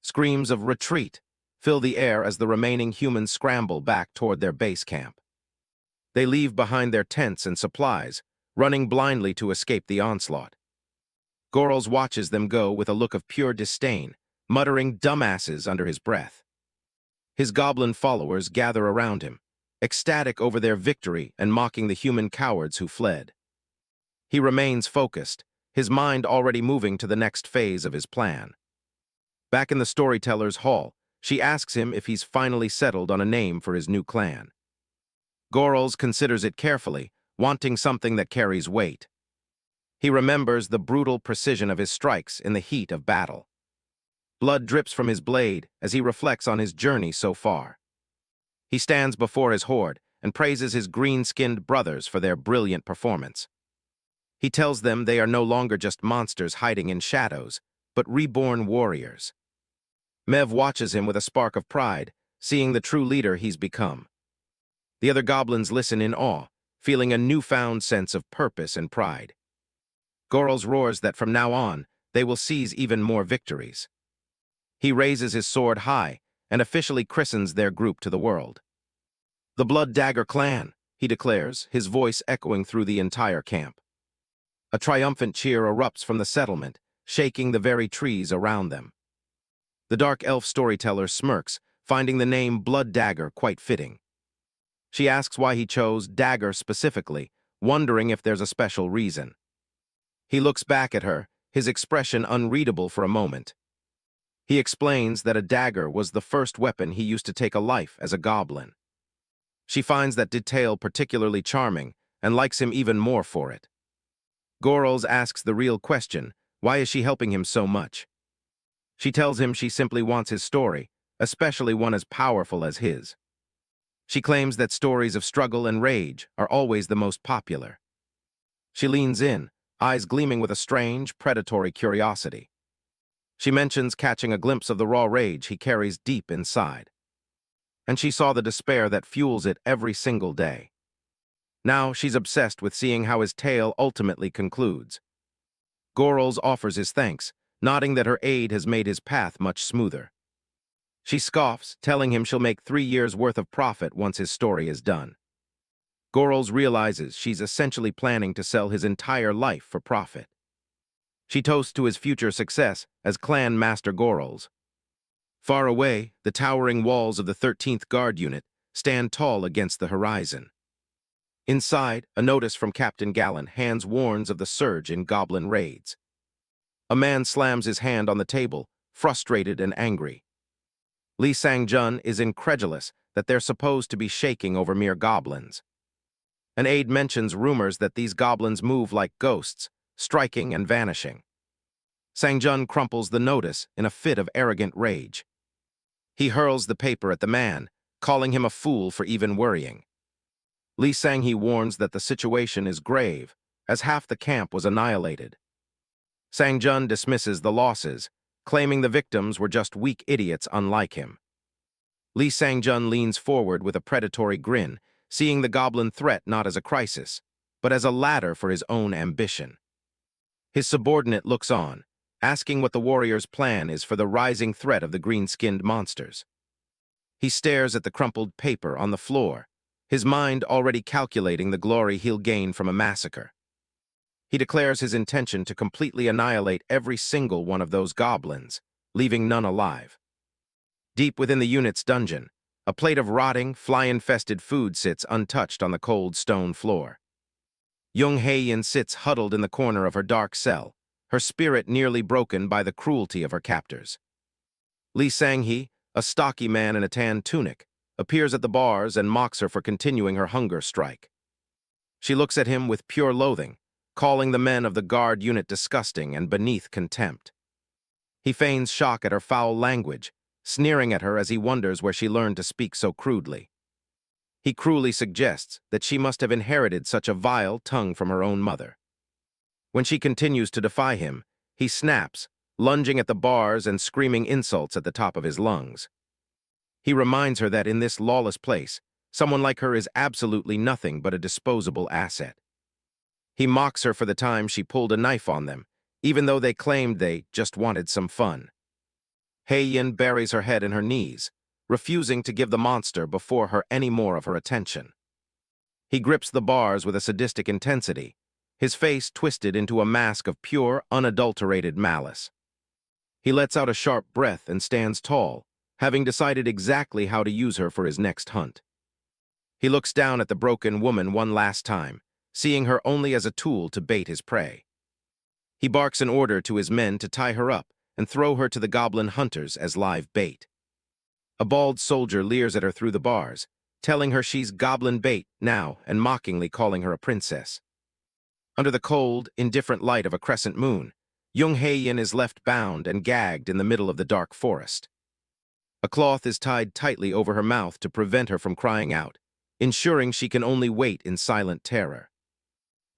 Screams of retreat fill the air as the remaining humans scramble back toward their base camp. They leave behind their tents and supplies, running blindly to escape the onslaught. Gorls watches them go with a look of pure disdain, muttering dumbasses under his breath. His goblin followers gather around him, ecstatic over their victory and mocking the human cowards who fled. He remains focused, his mind already moving to the next phase of his plan. Back in the storyteller's hall, she asks him if he's finally settled on a name for his new clan. Gorls considers it carefully, wanting something that carries weight. He remembers the brutal precision of his strikes in the heat of battle. Blood drips from his blade as he reflects on his journey so far. He stands before his horde and praises his green-skinned brothers for their brilliant performance. He tells them they are no longer just monsters hiding in shadows, but reborn warriors. Mev watches him with a spark of pride, seeing the true leader he's become. The other goblins listen in awe, feeling a newfound sense of purpose and pride. Gorls roars that from now on, they will seize even more victories. He raises his sword high and officially christens their group to the world. The Blood Dagger Clan, he declares, his voice echoing through the entire camp. A triumphant cheer erupts from the settlement shaking the very trees around them. The dark elf storyteller smirks, finding the name Blood Dagger quite fitting. She asks why he chose dagger specifically, wondering if there's a special reason. He looks back at her, his expression unreadable for a moment. He explains that a dagger was the first weapon he used to take a life as a goblin. She finds that detail particularly charming and likes him even more for it. Gorals asks the real question, why is she helping him so much? She tells him she simply wants his story, especially one as powerful as his. She claims that stories of struggle and rage are always the most popular. She leans in, eyes gleaming with a strange, predatory curiosity. She mentions catching a glimpse of the raw rage he carries deep inside. And she saw the despair that fuels it every single day. Now she's obsessed with seeing how his tale ultimately concludes. Gorals offers his thanks, nodding that her aid has made his path much smoother. She scoffs, telling him she'll make 3 years' worth of profit once his story is done. Gorals realizes she's essentially planning to sell his entire life for profit. She toasts to his future success as Clan Master Gorals. Far away, the towering walls of the 13th Guard Unit stand tall against the horizon. Inside, a notice from Captain Gallen hands warns of the surge in goblin raids. A man slams his hand on the table, frustrated and angry. Lee Sang-jun is incredulous that they're supposed to be shaking over mere goblins. An aide mentions rumors that these goblins move like ghosts, striking and vanishing. Sang-jun crumples the notice in a fit of arrogant rage. He hurls the paper at the man, calling him a fool for even worrying. Lee Sang-hee warns that the situation is grave, as half the camp was annihilated. Sang-jun dismisses the losses, claiming the victims were just weak idiots unlike him. Lee Sang-jun leans forward with a predatory grin, seeing the goblin threat not as a crisis, but as a ladder for his own ambition. His subordinate looks on, asking what the warrior's plan is for the rising threat of the green-skinned monsters. He stares at the crumpled paper on the floor, his mind already calculating the glory he'll gain from a massacre. He declares his intention to completely annihilate every single one of those goblins, leaving none alive. Deep within the unit's dungeon, a plate of rotting, fly-infested food sits untouched on the cold stone floor. Young Hae-yin sits huddled in the corner of her dark cell, her spirit nearly broken by the cruelty of her captors. Lee Sang-hee, a stocky man in a tan tunic, appears at the bars and mocks her for continuing her hunger strike. She looks at him with pure loathing, calling the men of the guard unit disgusting and beneath contempt. He feigns shock at her foul language, sneering at her as he wonders where she learned to speak so crudely. He cruelly suggests that she must have inherited such a vile tongue from her own mother. When she continues to defy him, he snaps, lunging at the bars and screaming insults at the top of his lungs. He reminds her that in this lawless place, someone like her is absolutely nothing but a disposable asset. He mocks her for the time she pulled a knife on them, even though they claimed they just wanted some fun. Hae-yin buries her head in her knees, refusing to give the monster before her any more of her attention. He grips the bars with a sadistic intensity, his face twisted into a mask of pure, unadulterated malice. He lets out a sharp breath and stands tall, having decided exactly how to use her for his next hunt. He looks down at the broken woman one last time, seeing her only as a tool to bait his prey. He barks an order to his men to tie her up and throw her to the goblin hunters as live bait. A bald soldier leers at her through the bars, telling her she's goblin bait now and mockingly calling her a princess. Under the cold, indifferent light of a crescent moon, Young Hae-yin is left bound and gagged in the middle of the dark forest. A cloth is tied tightly over her mouth to prevent her from crying out, ensuring she can only wait in silent terror.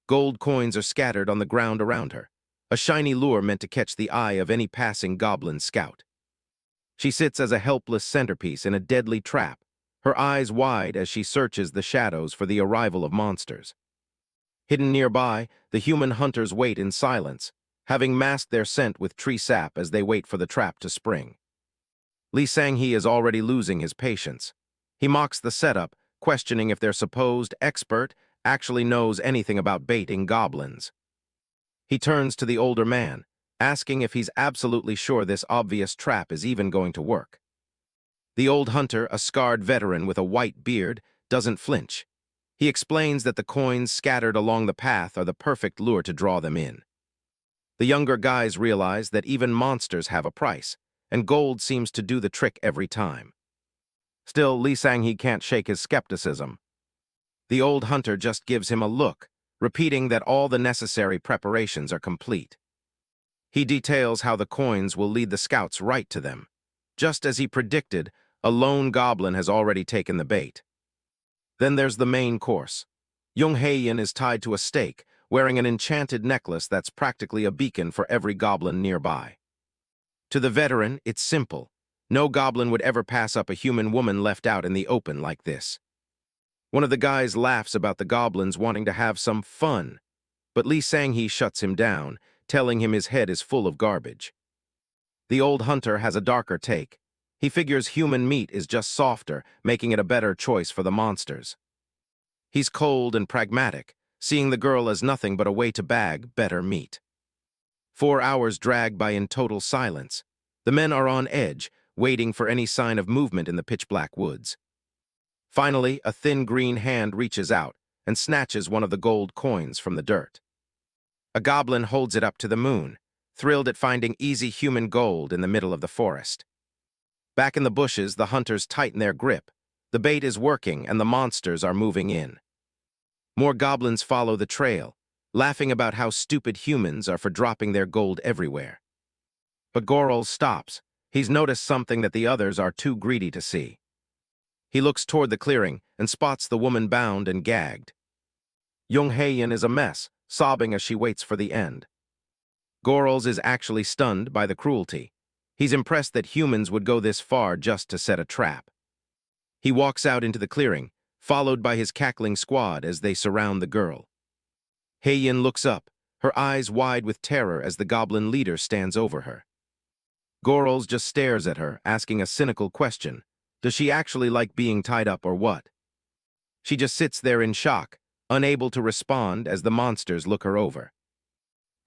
Gold coins are scattered on the ground around her, a shiny lure meant to catch the eye of any passing goblin scout. She sits as a helpless centerpiece in a deadly trap, her eyes wide as she searches the shadows for the arrival of monsters. Hidden nearby, the human hunters wait in silence, having masked their scent with tree sap as they wait for the trap to spring. Lee Sang-hee is already losing his patience. He mocks the setup, questioning if their supposed expert actually knows anything about baiting goblins. He turns to the older man, asking if he's absolutely sure this obvious trap is even going to work. The old hunter, a scarred veteran with a white beard, doesn't flinch. He explains that the coins scattered along the path are the perfect lure to draw them in. The younger guys realize that even monsters have a price, and gold seems to do the trick every time. Still, Lee Sang-hee can't shake his skepticism. The old hunter just gives him a look, repeating that all the necessary preparations are complete. He details how the coins will lead the scouts right to them. Just as he predicted, a lone goblin has already taken the bait. Then there's the main course. Jung Hae-in is tied to a stake, wearing an enchanted necklace that's practically a beacon for every goblin nearby. To the veteran, it's simple. No goblin would ever pass up a human woman left out in the open like this. One of the guys laughs about the goblins wanting to have some fun, but Lee Sang-hee shuts him down, telling him his head is full of garbage. The old hunter has a darker take. He figures human meat is just softer, making it a better choice for the monsters. He's cold and pragmatic, seeing the girl as nothing but a way to bag better meat. 4 hours drag by in total silence. The men are on edge, waiting for any sign of movement in the pitch-black woods. Finally, a thin green hand reaches out and snatches one of the gold coins from the dirt. A goblin holds it up to the moon, thrilled at finding easy human gold in the middle of the forest. Back in the bushes, the hunters tighten their grip. The bait is working and the monsters are moving in. More goblins follow the trail, laughing about how stupid humans are for dropping their gold everywhere. But Gorol stops. He's noticed something that the others are too greedy to see. He looks toward the clearing and spots the woman bound and gagged. Jung Hae-in is a mess, sobbing as she waits for the end. Gorol is actually stunned by the cruelty. He's impressed that humans would go this far just to set a trap. He walks out into the clearing, followed by his cackling squad as they surround the girl. Hae-in looks up, her eyes wide with terror as the goblin leader stands over her. Gorol just stares at her, asking a cynical question. Does she actually like being tied up or what? She just sits there in shock, unable to respond as the monsters look her over.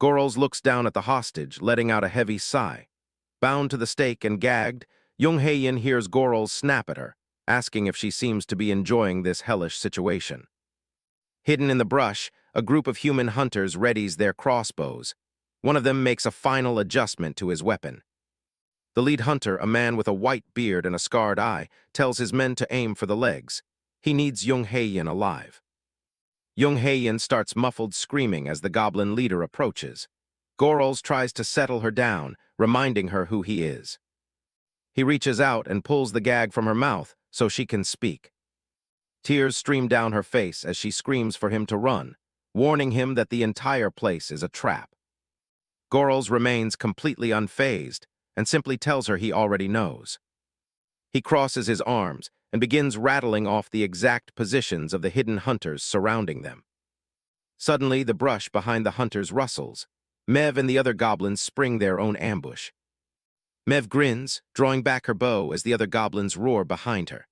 Gorol looks down at the hostage, letting out a heavy sigh. Bound to the stake and gagged, Jung Hae-in hears Gorol snap at her, asking if she seems to be enjoying this hellish situation. Hidden in the brush, a group of human hunters readies their crossbows. One of them makes a final adjustment to his weapon. The lead hunter, a man with a white beard and a scarred eye, tells his men to aim for the legs. He needs Jung Hae-in alive. Jung Hae-in starts muffled screaming as the goblin leader approaches. Gorol tries to settle her down, reminding her who he is. He reaches out and pulls the gag from her mouth so she can speak. Tears stream down her face as she screams for him to run, warning him that the entire place is a trap. Gorol remains completely unfazed and simply tells her he already knows. He crosses his arms and begins rattling off the exact positions of the hidden hunters surrounding them. Suddenly, the brush behind the hunters rustles. Mev and the other goblins spring their own ambush. Mev grins, drawing back her bow as the other goblins roar behind her.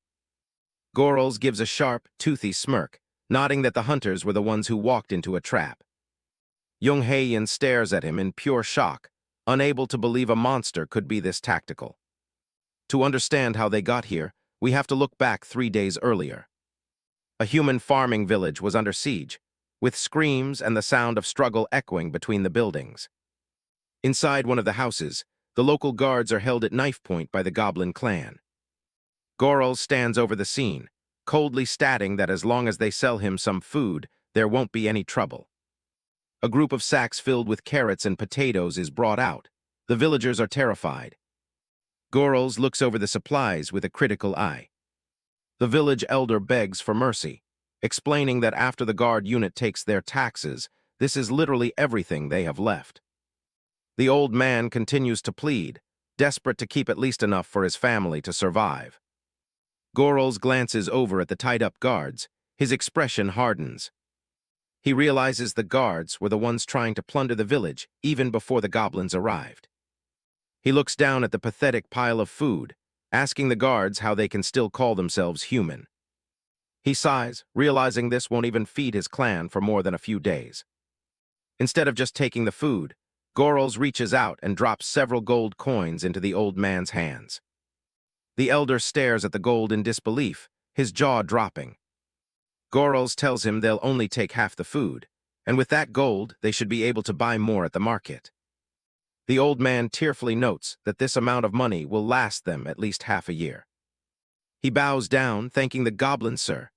Gorol gives a sharp, toothy smirk, nodding that the hunters were the ones who walked into a trap. Jung Hae-in stares at him in pure shock, unable to believe a monster could be this tactical. To understand how they got here, we have to look back 3 days earlier. A human farming village was under siege, with screams and the sound of struggle echoing between the buildings. Inside one of the houses, the local guards are held at knife point by the goblin clan. Gorol stands over the scene, coldly stating that as long as they sell him some food, there won't be any trouble. A group of sacks filled with carrots and potatoes is brought out. The villagers are terrified. Gorol looks over the supplies with a critical eye. The village elder begs for mercy, explaining that after the guard unit takes their taxes, this is literally everything they have left. The old man continues to plead, desperate to keep at least enough for his family to survive. Gorol glances over at the tied-up guards. His expression hardens. He realizes the guards were the ones trying to plunder the village even before the goblins arrived. He looks down at the pathetic pile of food, asking the guards how they can still call themselves human. He sighs, realizing this won't even feed his clan for more than a few days. Instead of just taking the food, Gorals reaches out and drops several gold coins into the old man's hands. The elder stares at the gold in disbelief, his jaw dropping. Gorals tells him they'll only take half the food, and with that gold, they should be able to buy more at the market. The old man tearfully notes that this amount of money will last them at least half a year. He bows down, thanking the goblin sir.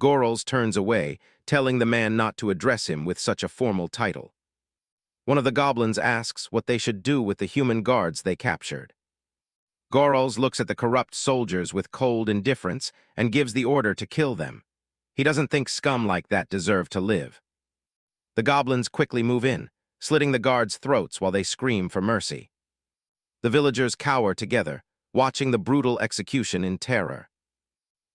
Gorals turns away, telling the man not to address him with such a formal title. One of the goblins asks what they should do with the human guards they captured. Gorals looks at the corrupt soldiers with cold indifference and gives the order to kill them. He doesn't think scum like that deserve to live. The goblins quickly move in, slitting the guards' throats while they scream for mercy. The villagers cower together, watching the brutal execution in terror.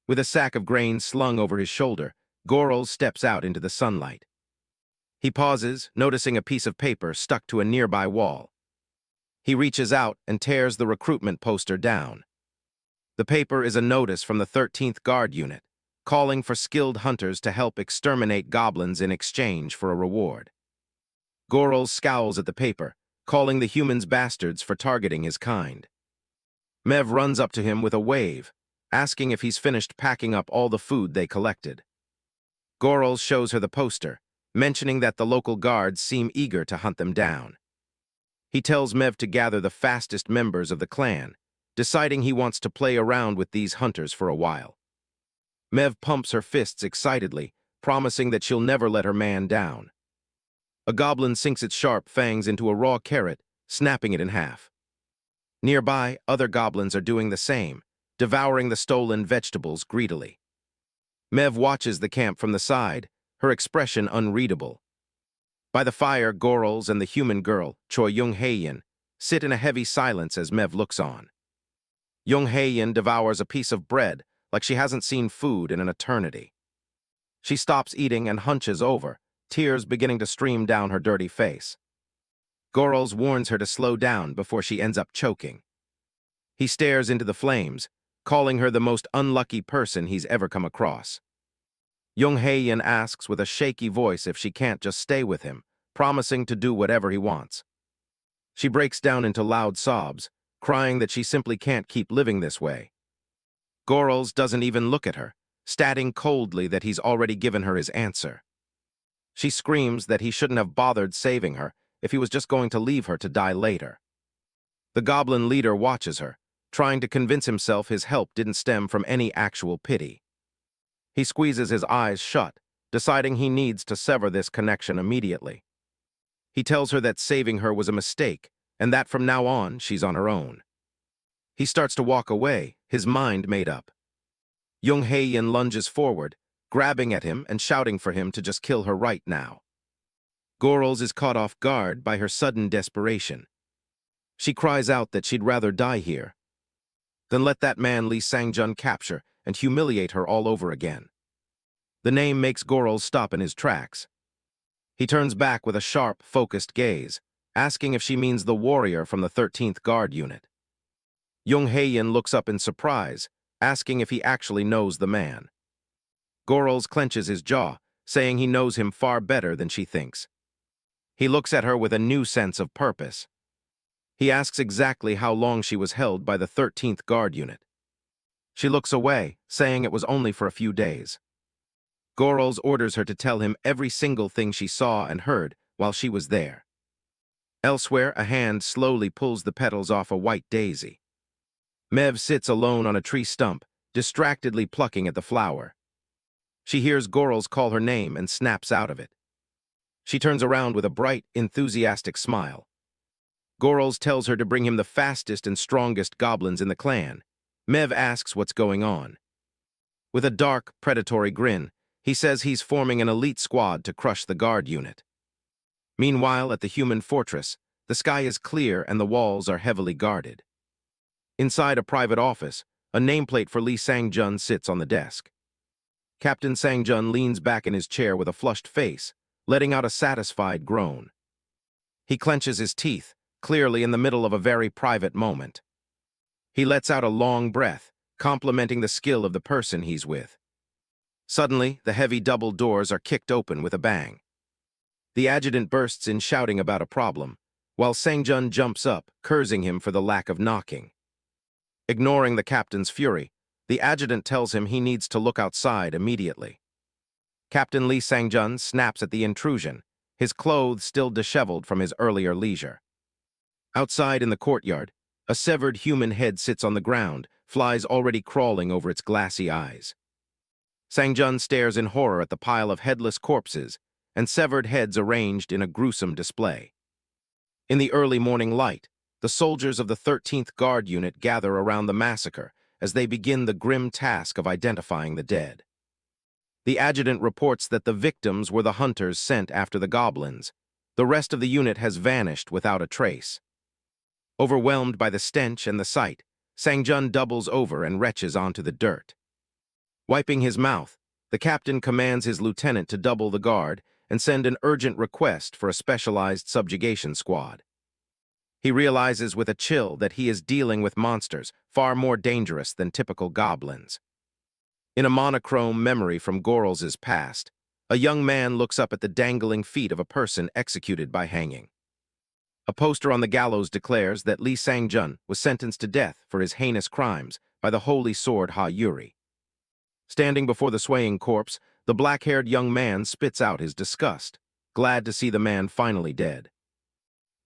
With a sack of grain slung over his shoulder, Gorals steps out into the sunlight. He pauses, noticing a piece of paper stuck to a nearby wall. He reaches out and tears the recruitment poster down. The paper is a notice from the 13th Guard Unit, calling for skilled hunters to help exterminate goblins in exchange for a reward. Gorals scowls at the paper, calling the humans bastards for targeting his kind. Mev runs up to him with a wave, asking if he's finished packing up all the food they collected. Gorals shows her the poster, mentioning that the local guards seem eager to hunt them down. He tells Mev to gather the fastest members of the clan, deciding he wants to play around with these hunters for a while. Mev pumps her fists excitedly, promising that she'll never let her man down. A goblin sinks its sharp fangs into a raw carrot, snapping it in half. Nearby, other goblins are doing the same, devouring the stolen vegetables greedily. Mev watches the camp from the side, her expression unreadable. By the fire, Gorals and the human girl, Choi Young-haeyin, sit in a heavy silence as Mev looks on. Young-haeyin devours a piece of bread like she hasn't seen food in an eternity. She stops eating and hunches over, tears beginning to stream down her dirty face. Gorals warns her to slow down before she ends up choking. He stares into the flames, calling her the most unlucky person he's ever come across. Young-haeyin asks with a shaky voice if she can't just stay with him, promising to do whatever he wants. She breaks down into loud sobs, crying that she simply can't keep living this way. Gorals doesn't even look at her, stating coldly that he's already given her his answer. She screams that he shouldn't have bothered saving her if he was just going to leave her to die later. The goblin leader watches her, trying to convince himself his help didn't stem from any actual pity. He squeezes his eyes shut, deciding he needs to sever this connection immediately. He tells her that saving her was a mistake, and that from now on, she's on her own. He starts to walk away, his mind made up. Young-haeyin lunges forward, grabbing at him and shouting for him to just kill her right now. Gorals is caught off guard by her sudden desperation. She cries out that she'd rather die here than let that man Lee Sang-jun capture and humiliate her all over again. The name makes Gorals stop in his tracks. He turns back with a sharp, focused gaze, asking if she means the warrior from the 13th Guard Unit. Young-haeyin looks up in surprise, asking if he actually knows the man. Gorals clenches his jaw, saying he knows him far better than she thinks. He looks at her with a new sense of purpose. He asks exactly how long she was held by the 13th Guard Unit. She looks away, saying it was only for a few days. Gorals orders her to tell him every single thing she saw and heard while she was there. Elsewhere, a hand slowly pulls the petals off a white daisy. Mev sits alone on a tree stump, distractedly plucking at the flower. She hears Gorals call her name and snaps out of it. She turns around with a bright, enthusiastic smile. Gorals tells her to bring him the fastest and strongest goblins in the clan. Mev asks what's going on. With a dark, predatory grin, he says he's forming an elite squad to crush the guard unit. Meanwhile, at the human fortress, the sky is clear and the walls are heavily guarded. Inside a private office, a nameplate for Lee Sang-jun sits on the desk. Captain Sang-jun leans back in his chair with a flushed face, letting out a satisfied groan. He clenches his teeth, clearly in the middle of a very private moment. He lets out a long breath, complimenting the skill of the person he's with. Suddenly, the heavy double doors are kicked open with a bang. The adjutant bursts in shouting about a problem, while Sang-jun jumps up, cursing him for the lack of knocking. Ignoring the captain's fury, the adjutant tells him he needs to look outside immediately. Captain Lee Sang-jun snaps at the intrusion, his clothes still disheveled from his earlier leisure. Outside in the courtyard, a severed human head sits on the ground, flies already crawling over its glassy eyes. Sang-jun stares in horror at the pile of headless corpses and severed heads arranged in a gruesome display. In the early morning light, the soldiers of the 13th Guard Unit gather around the massacre as they begin the grim task of identifying the dead. The adjutant reports that the victims were the hunters sent after the goblins. The rest of the unit has vanished without a trace. Overwhelmed by the stench and the sight, Sang-jun doubles over and retches onto the dirt. Wiping his mouth, the captain commands his lieutenant to double the guard and send an urgent request for a specialized subjugation squad. He realizes with a chill that he is dealing with monsters far more dangerous than typical goblins. In a monochrome memory from Gorels's past, a young man looks up at the dangling feet of a person executed by hanging. A poster on the gallows declares that Lee Sang-jun was sentenced to death for his heinous crimes by the holy sword Ha-Yuri. Standing before the swaying corpse, the black-haired young man spits out his disgust, glad to see the man finally dead.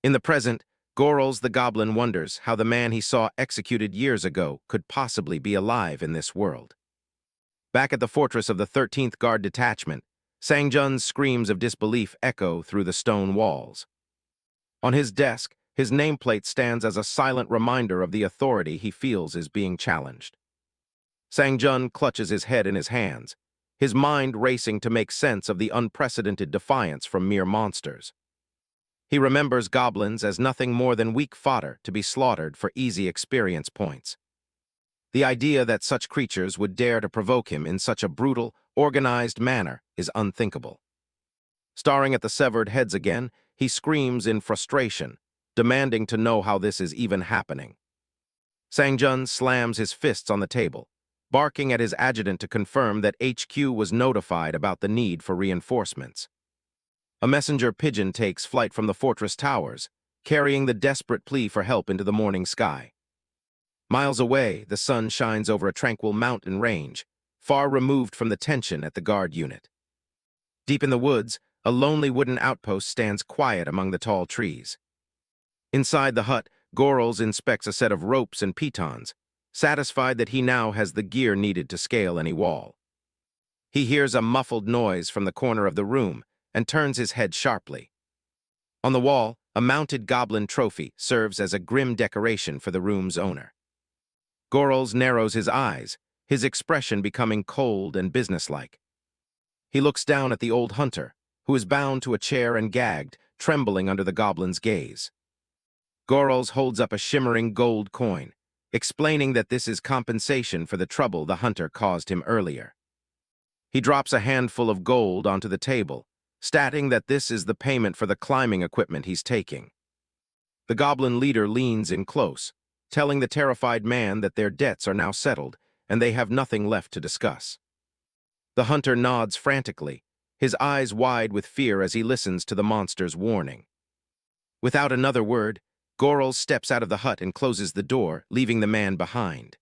In the present, Gorels the goblin wonders how the man he saw executed years ago could possibly be alive in this world. Back at the fortress of the 13th Guard Detachment, Sang-jun's screams of disbelief echo through the stone walls. On his desk, his nameplate stands as a silent reminder of the authority he feels is being challenged. Sang-jun clutches his head in his hands, his mind racing to make sense of the unprecedented defiance from mere monsters. He remembers goblins as nothing more than weak fodder to be slaughtered for easy experience points. The idea that such creatures would dare to provoke him in such a brutal, organized manner is unthinkable. Staring at the severed heads again, he screams in frustration, demanding to know how this is even happening. Sang-jun slams his fists on the table, barking at his adjutant to confirm that HQ was notified about the need for reinforcements. A messenger pigeon takes flight from the fortress towers, carrying the desperate plea for help into the morning sky. Miles away, the sun shines over a tranquil mountain range, far removed from the tension at the guard unit. Deep in the woods, a lonely wooden outpost stands quiet among the tall trees. Inside the hut, Gorels inspects a set of ropes and pitons, satisfied that he now has the gear needed to scale any wall. He hears a muffled noise from the corner of the room and turns his head sharply. On the wall, a mounted goblin trophy serves as a grim decoration for the room's owner. Gorels narrows his eyes, his expression becoming cold and businesslike. He looks down at the old hunter, who is bound to a chair and gagged, trembling under the goblin's gaze. Gorels holds up a shimmering gold coin, explaining that this is compensation for the trouble the hunter caused him earlier. He drops a handful of gold onto the table, stating that this is the payment for the climbing equipment he's taking. The goblin leader leans in close, telling the terrified man that their debts are now settled and they have nothing left to discuss. The hunter nods frantically, his eyes wide with fear as he listens to the monster's warning. Without another word, Gorels steps out of the hut and closes the door, leaving the man behind.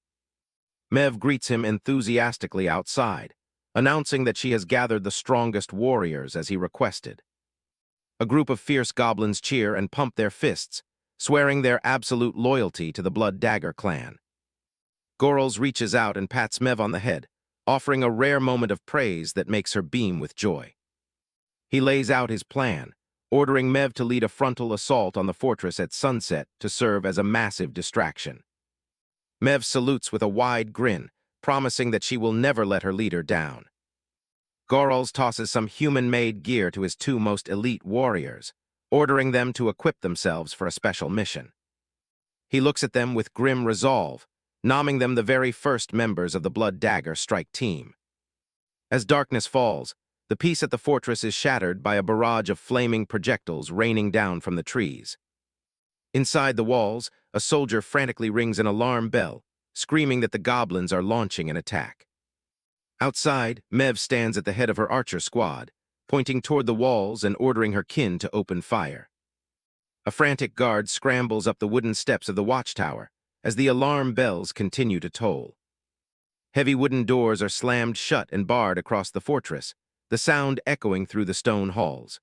Mev greets him enthusiastically outside, announcing that she has gathered the strongest warriors as he requested. A group of fierce goblins cheer and pump their fists, swearing their absolute loyalty to the Blood Dagger clan. Gorels reaches out and pats Mev on the head, offering a rare moment of praise that makes her beam with joy. He lays out his plan, ordering Mev to lead a frontal assault on the fortress at sunset to serve as a massive distraction. Mev salutes with a wide grin, promising that she will never let her leader down. Gorels tosses some human-made gear to his two most elite warriors, ordering them to equip themselves for a special mission. He looks at them with grim resolve, naming them the very first members of the Blood Dagger strike team. As darkness falls, the peace at the fortress is shattered by a barrage of flaming projectiles raining down from the trees. Inside the walls, a soldier frantically rings an alarm bell, screaming that the goblins are launching an attack. Outside, Mev stands at the head of her archer squad, pointing toward the walls and ordering her kin to open fire. A frantic guard scrambles up the wooden steps of the watchtower as the alarm bells continue to toll. Heavy wooden doors are slammed shut and barred across the fortress, the sound echoing through the stone halls.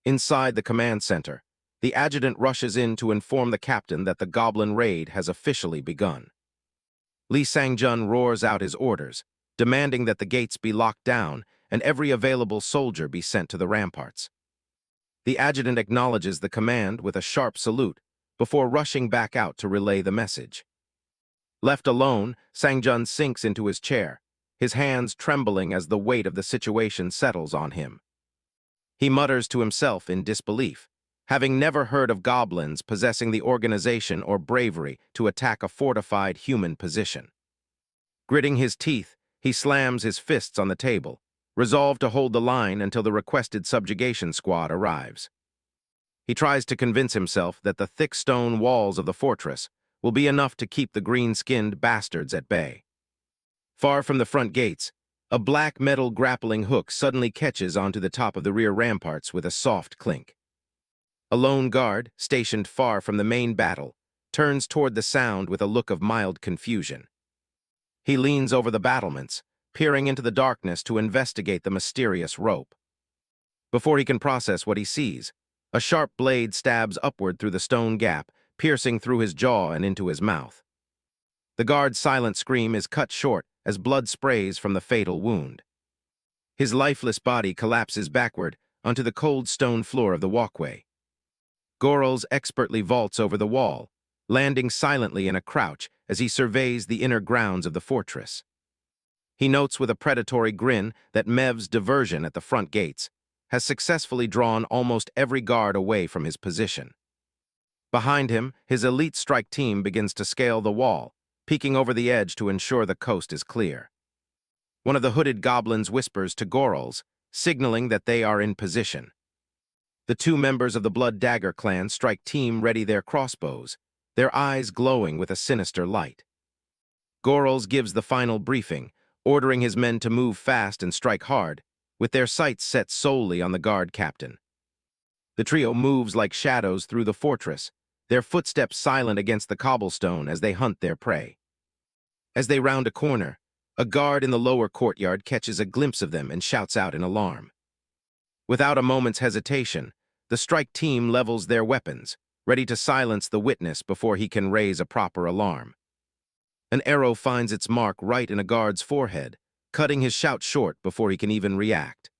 Inside the command center, the adjutant rushes in to inform the captain that the Goblin raid has officially begun. Lee Sang-jun roars out his orders, demanding that the gates be locked down and every available soldier be sent to the ramparts. The adjutant acknowledges the command with a sharp salute before rushing back out to relay the message. Left alone, Sang-jun sinks into his chair, his hands trembling as the weight of the situation settles on him. He mutters to himself in disbelief, having never heard of goblins possessing the organization or bravery to attack a fortified human position. Gritting his teeth, he slams his fists on the table, resolved to hold the line until the requested subjugation squad arrives. He tries to convince himself that the thick stone walls of the fortress will be enough to keep the green-skinned bastards at bay. Far from the front gates, a black metal grappling hook suddenly catches onto the top of the rear ramparts with a soft clink. A lone guard, stationed far from the main battle, turns toward the sound with a look of mild confusion. He leans over the battlements, peering into the darkness to investigate the mysterious rope. Before he can process what he sees, a sharp blade stabs upward through the stone gap, piercing through his jaw and into his mouth. The guard's silent scream is cut short as blood sprays from the fatal wound. His lifeless body collapses backward onto the cold stone floor of the walkway. Gorels expertly vaults over the wall, landing silently in a crouch as he surveys the inner grounds of the fortress. He notes with a predatory grin that Mev's diversion at the front gates has successfully drawn almost every guard away from his position. Behind him, his elite strike team begins to scale the wall, peeking over the edge to ensure the coast is clear. One of the hooded goblins whispers to Gorels, signaling that they are in position. The two members of the Blood Dagger clan strike team ready their crossbows, their eyes glowing with a sinister light. Gorels gives the final briefing, ordering his men to move fast and strike hard, with their sights set solely on the guard captain. The trio moves like shadows through the fortress, their footsteps silent against the cobblestone as they hunt their prey. As they round a corner, a guard in the lower courtyard catches a glimpse of them and shouts out in alarm. Without a moment's hesitation, the strike team levels their weapons, ready to silence the witness before he can raise a proper alarm. An arrow finds its mark right in a guard's forehead, cutting his shout short before he can even react.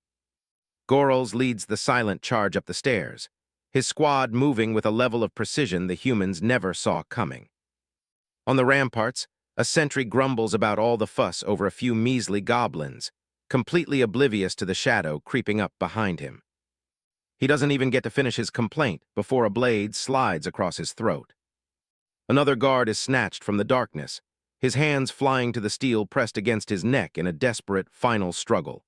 Gorels leads the silent charge up the stairs, his squad moving with a level of precision the humans never saw coming. On the ramparts, a sentry grumbles about all the fuss over a few measly goblins, completely oblivious to the shadow creeping up behind him. He doesn't even get to finish his complaint before a blade slides across his throat. Another guard is snatched from the darkness, his hands flying to the steel pressed against his neck in a desperate final struggle.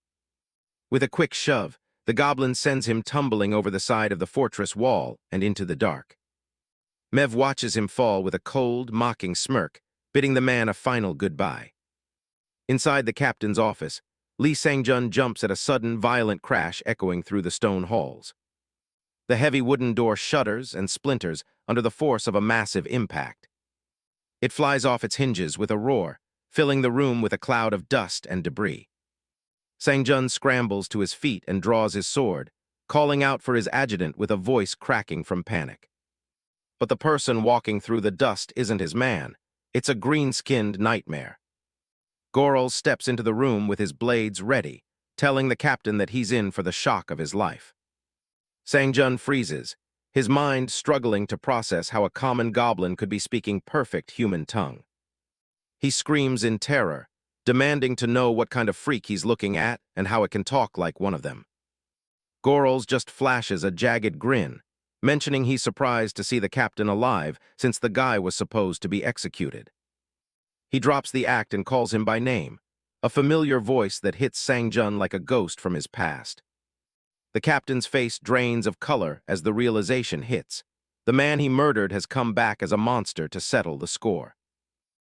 With a quick shove, the goblin sends him tumbling over the side of the fortress wall and into the dark. Mev watches him fall with a cold, mocking smirk, bidding the man a final goodbye. Inside the captain's office, Lee Sang-jun jumps at a sudden, violent crash echoing through the stone halls. The heavy wooden door shudders and splinters under the force of a massive impact. It flies off its hinges with a roar, filling the room with a cloud of dust and debris. Sang-jun scrambles to his feet and draws his sword, calling out for his adjutant with a voice cracking from panic. But the person walking through the dust isn't his man. It's a green-skinned nightmare. Gorels steps into the room with his blades ready, telling the captain that he's in for the shock of his life. Sang-jun freezes, his mind struggling to process how a common goblin could be speaking perfect human tongue. He screams in terror, demanding to know what kind of freak he's looking at and how it can talk like one of them. Gorels just flashes a jagged grin, mentioning he's surprised to see the captain alive since the guy was supposed to be executed. He drops the act and calls him by name, a familiar voice that hits Sang-jun like a ghost from his past. The captain's face drains of color as the realization hits. The man he murdered has come back as a monster to settle the score.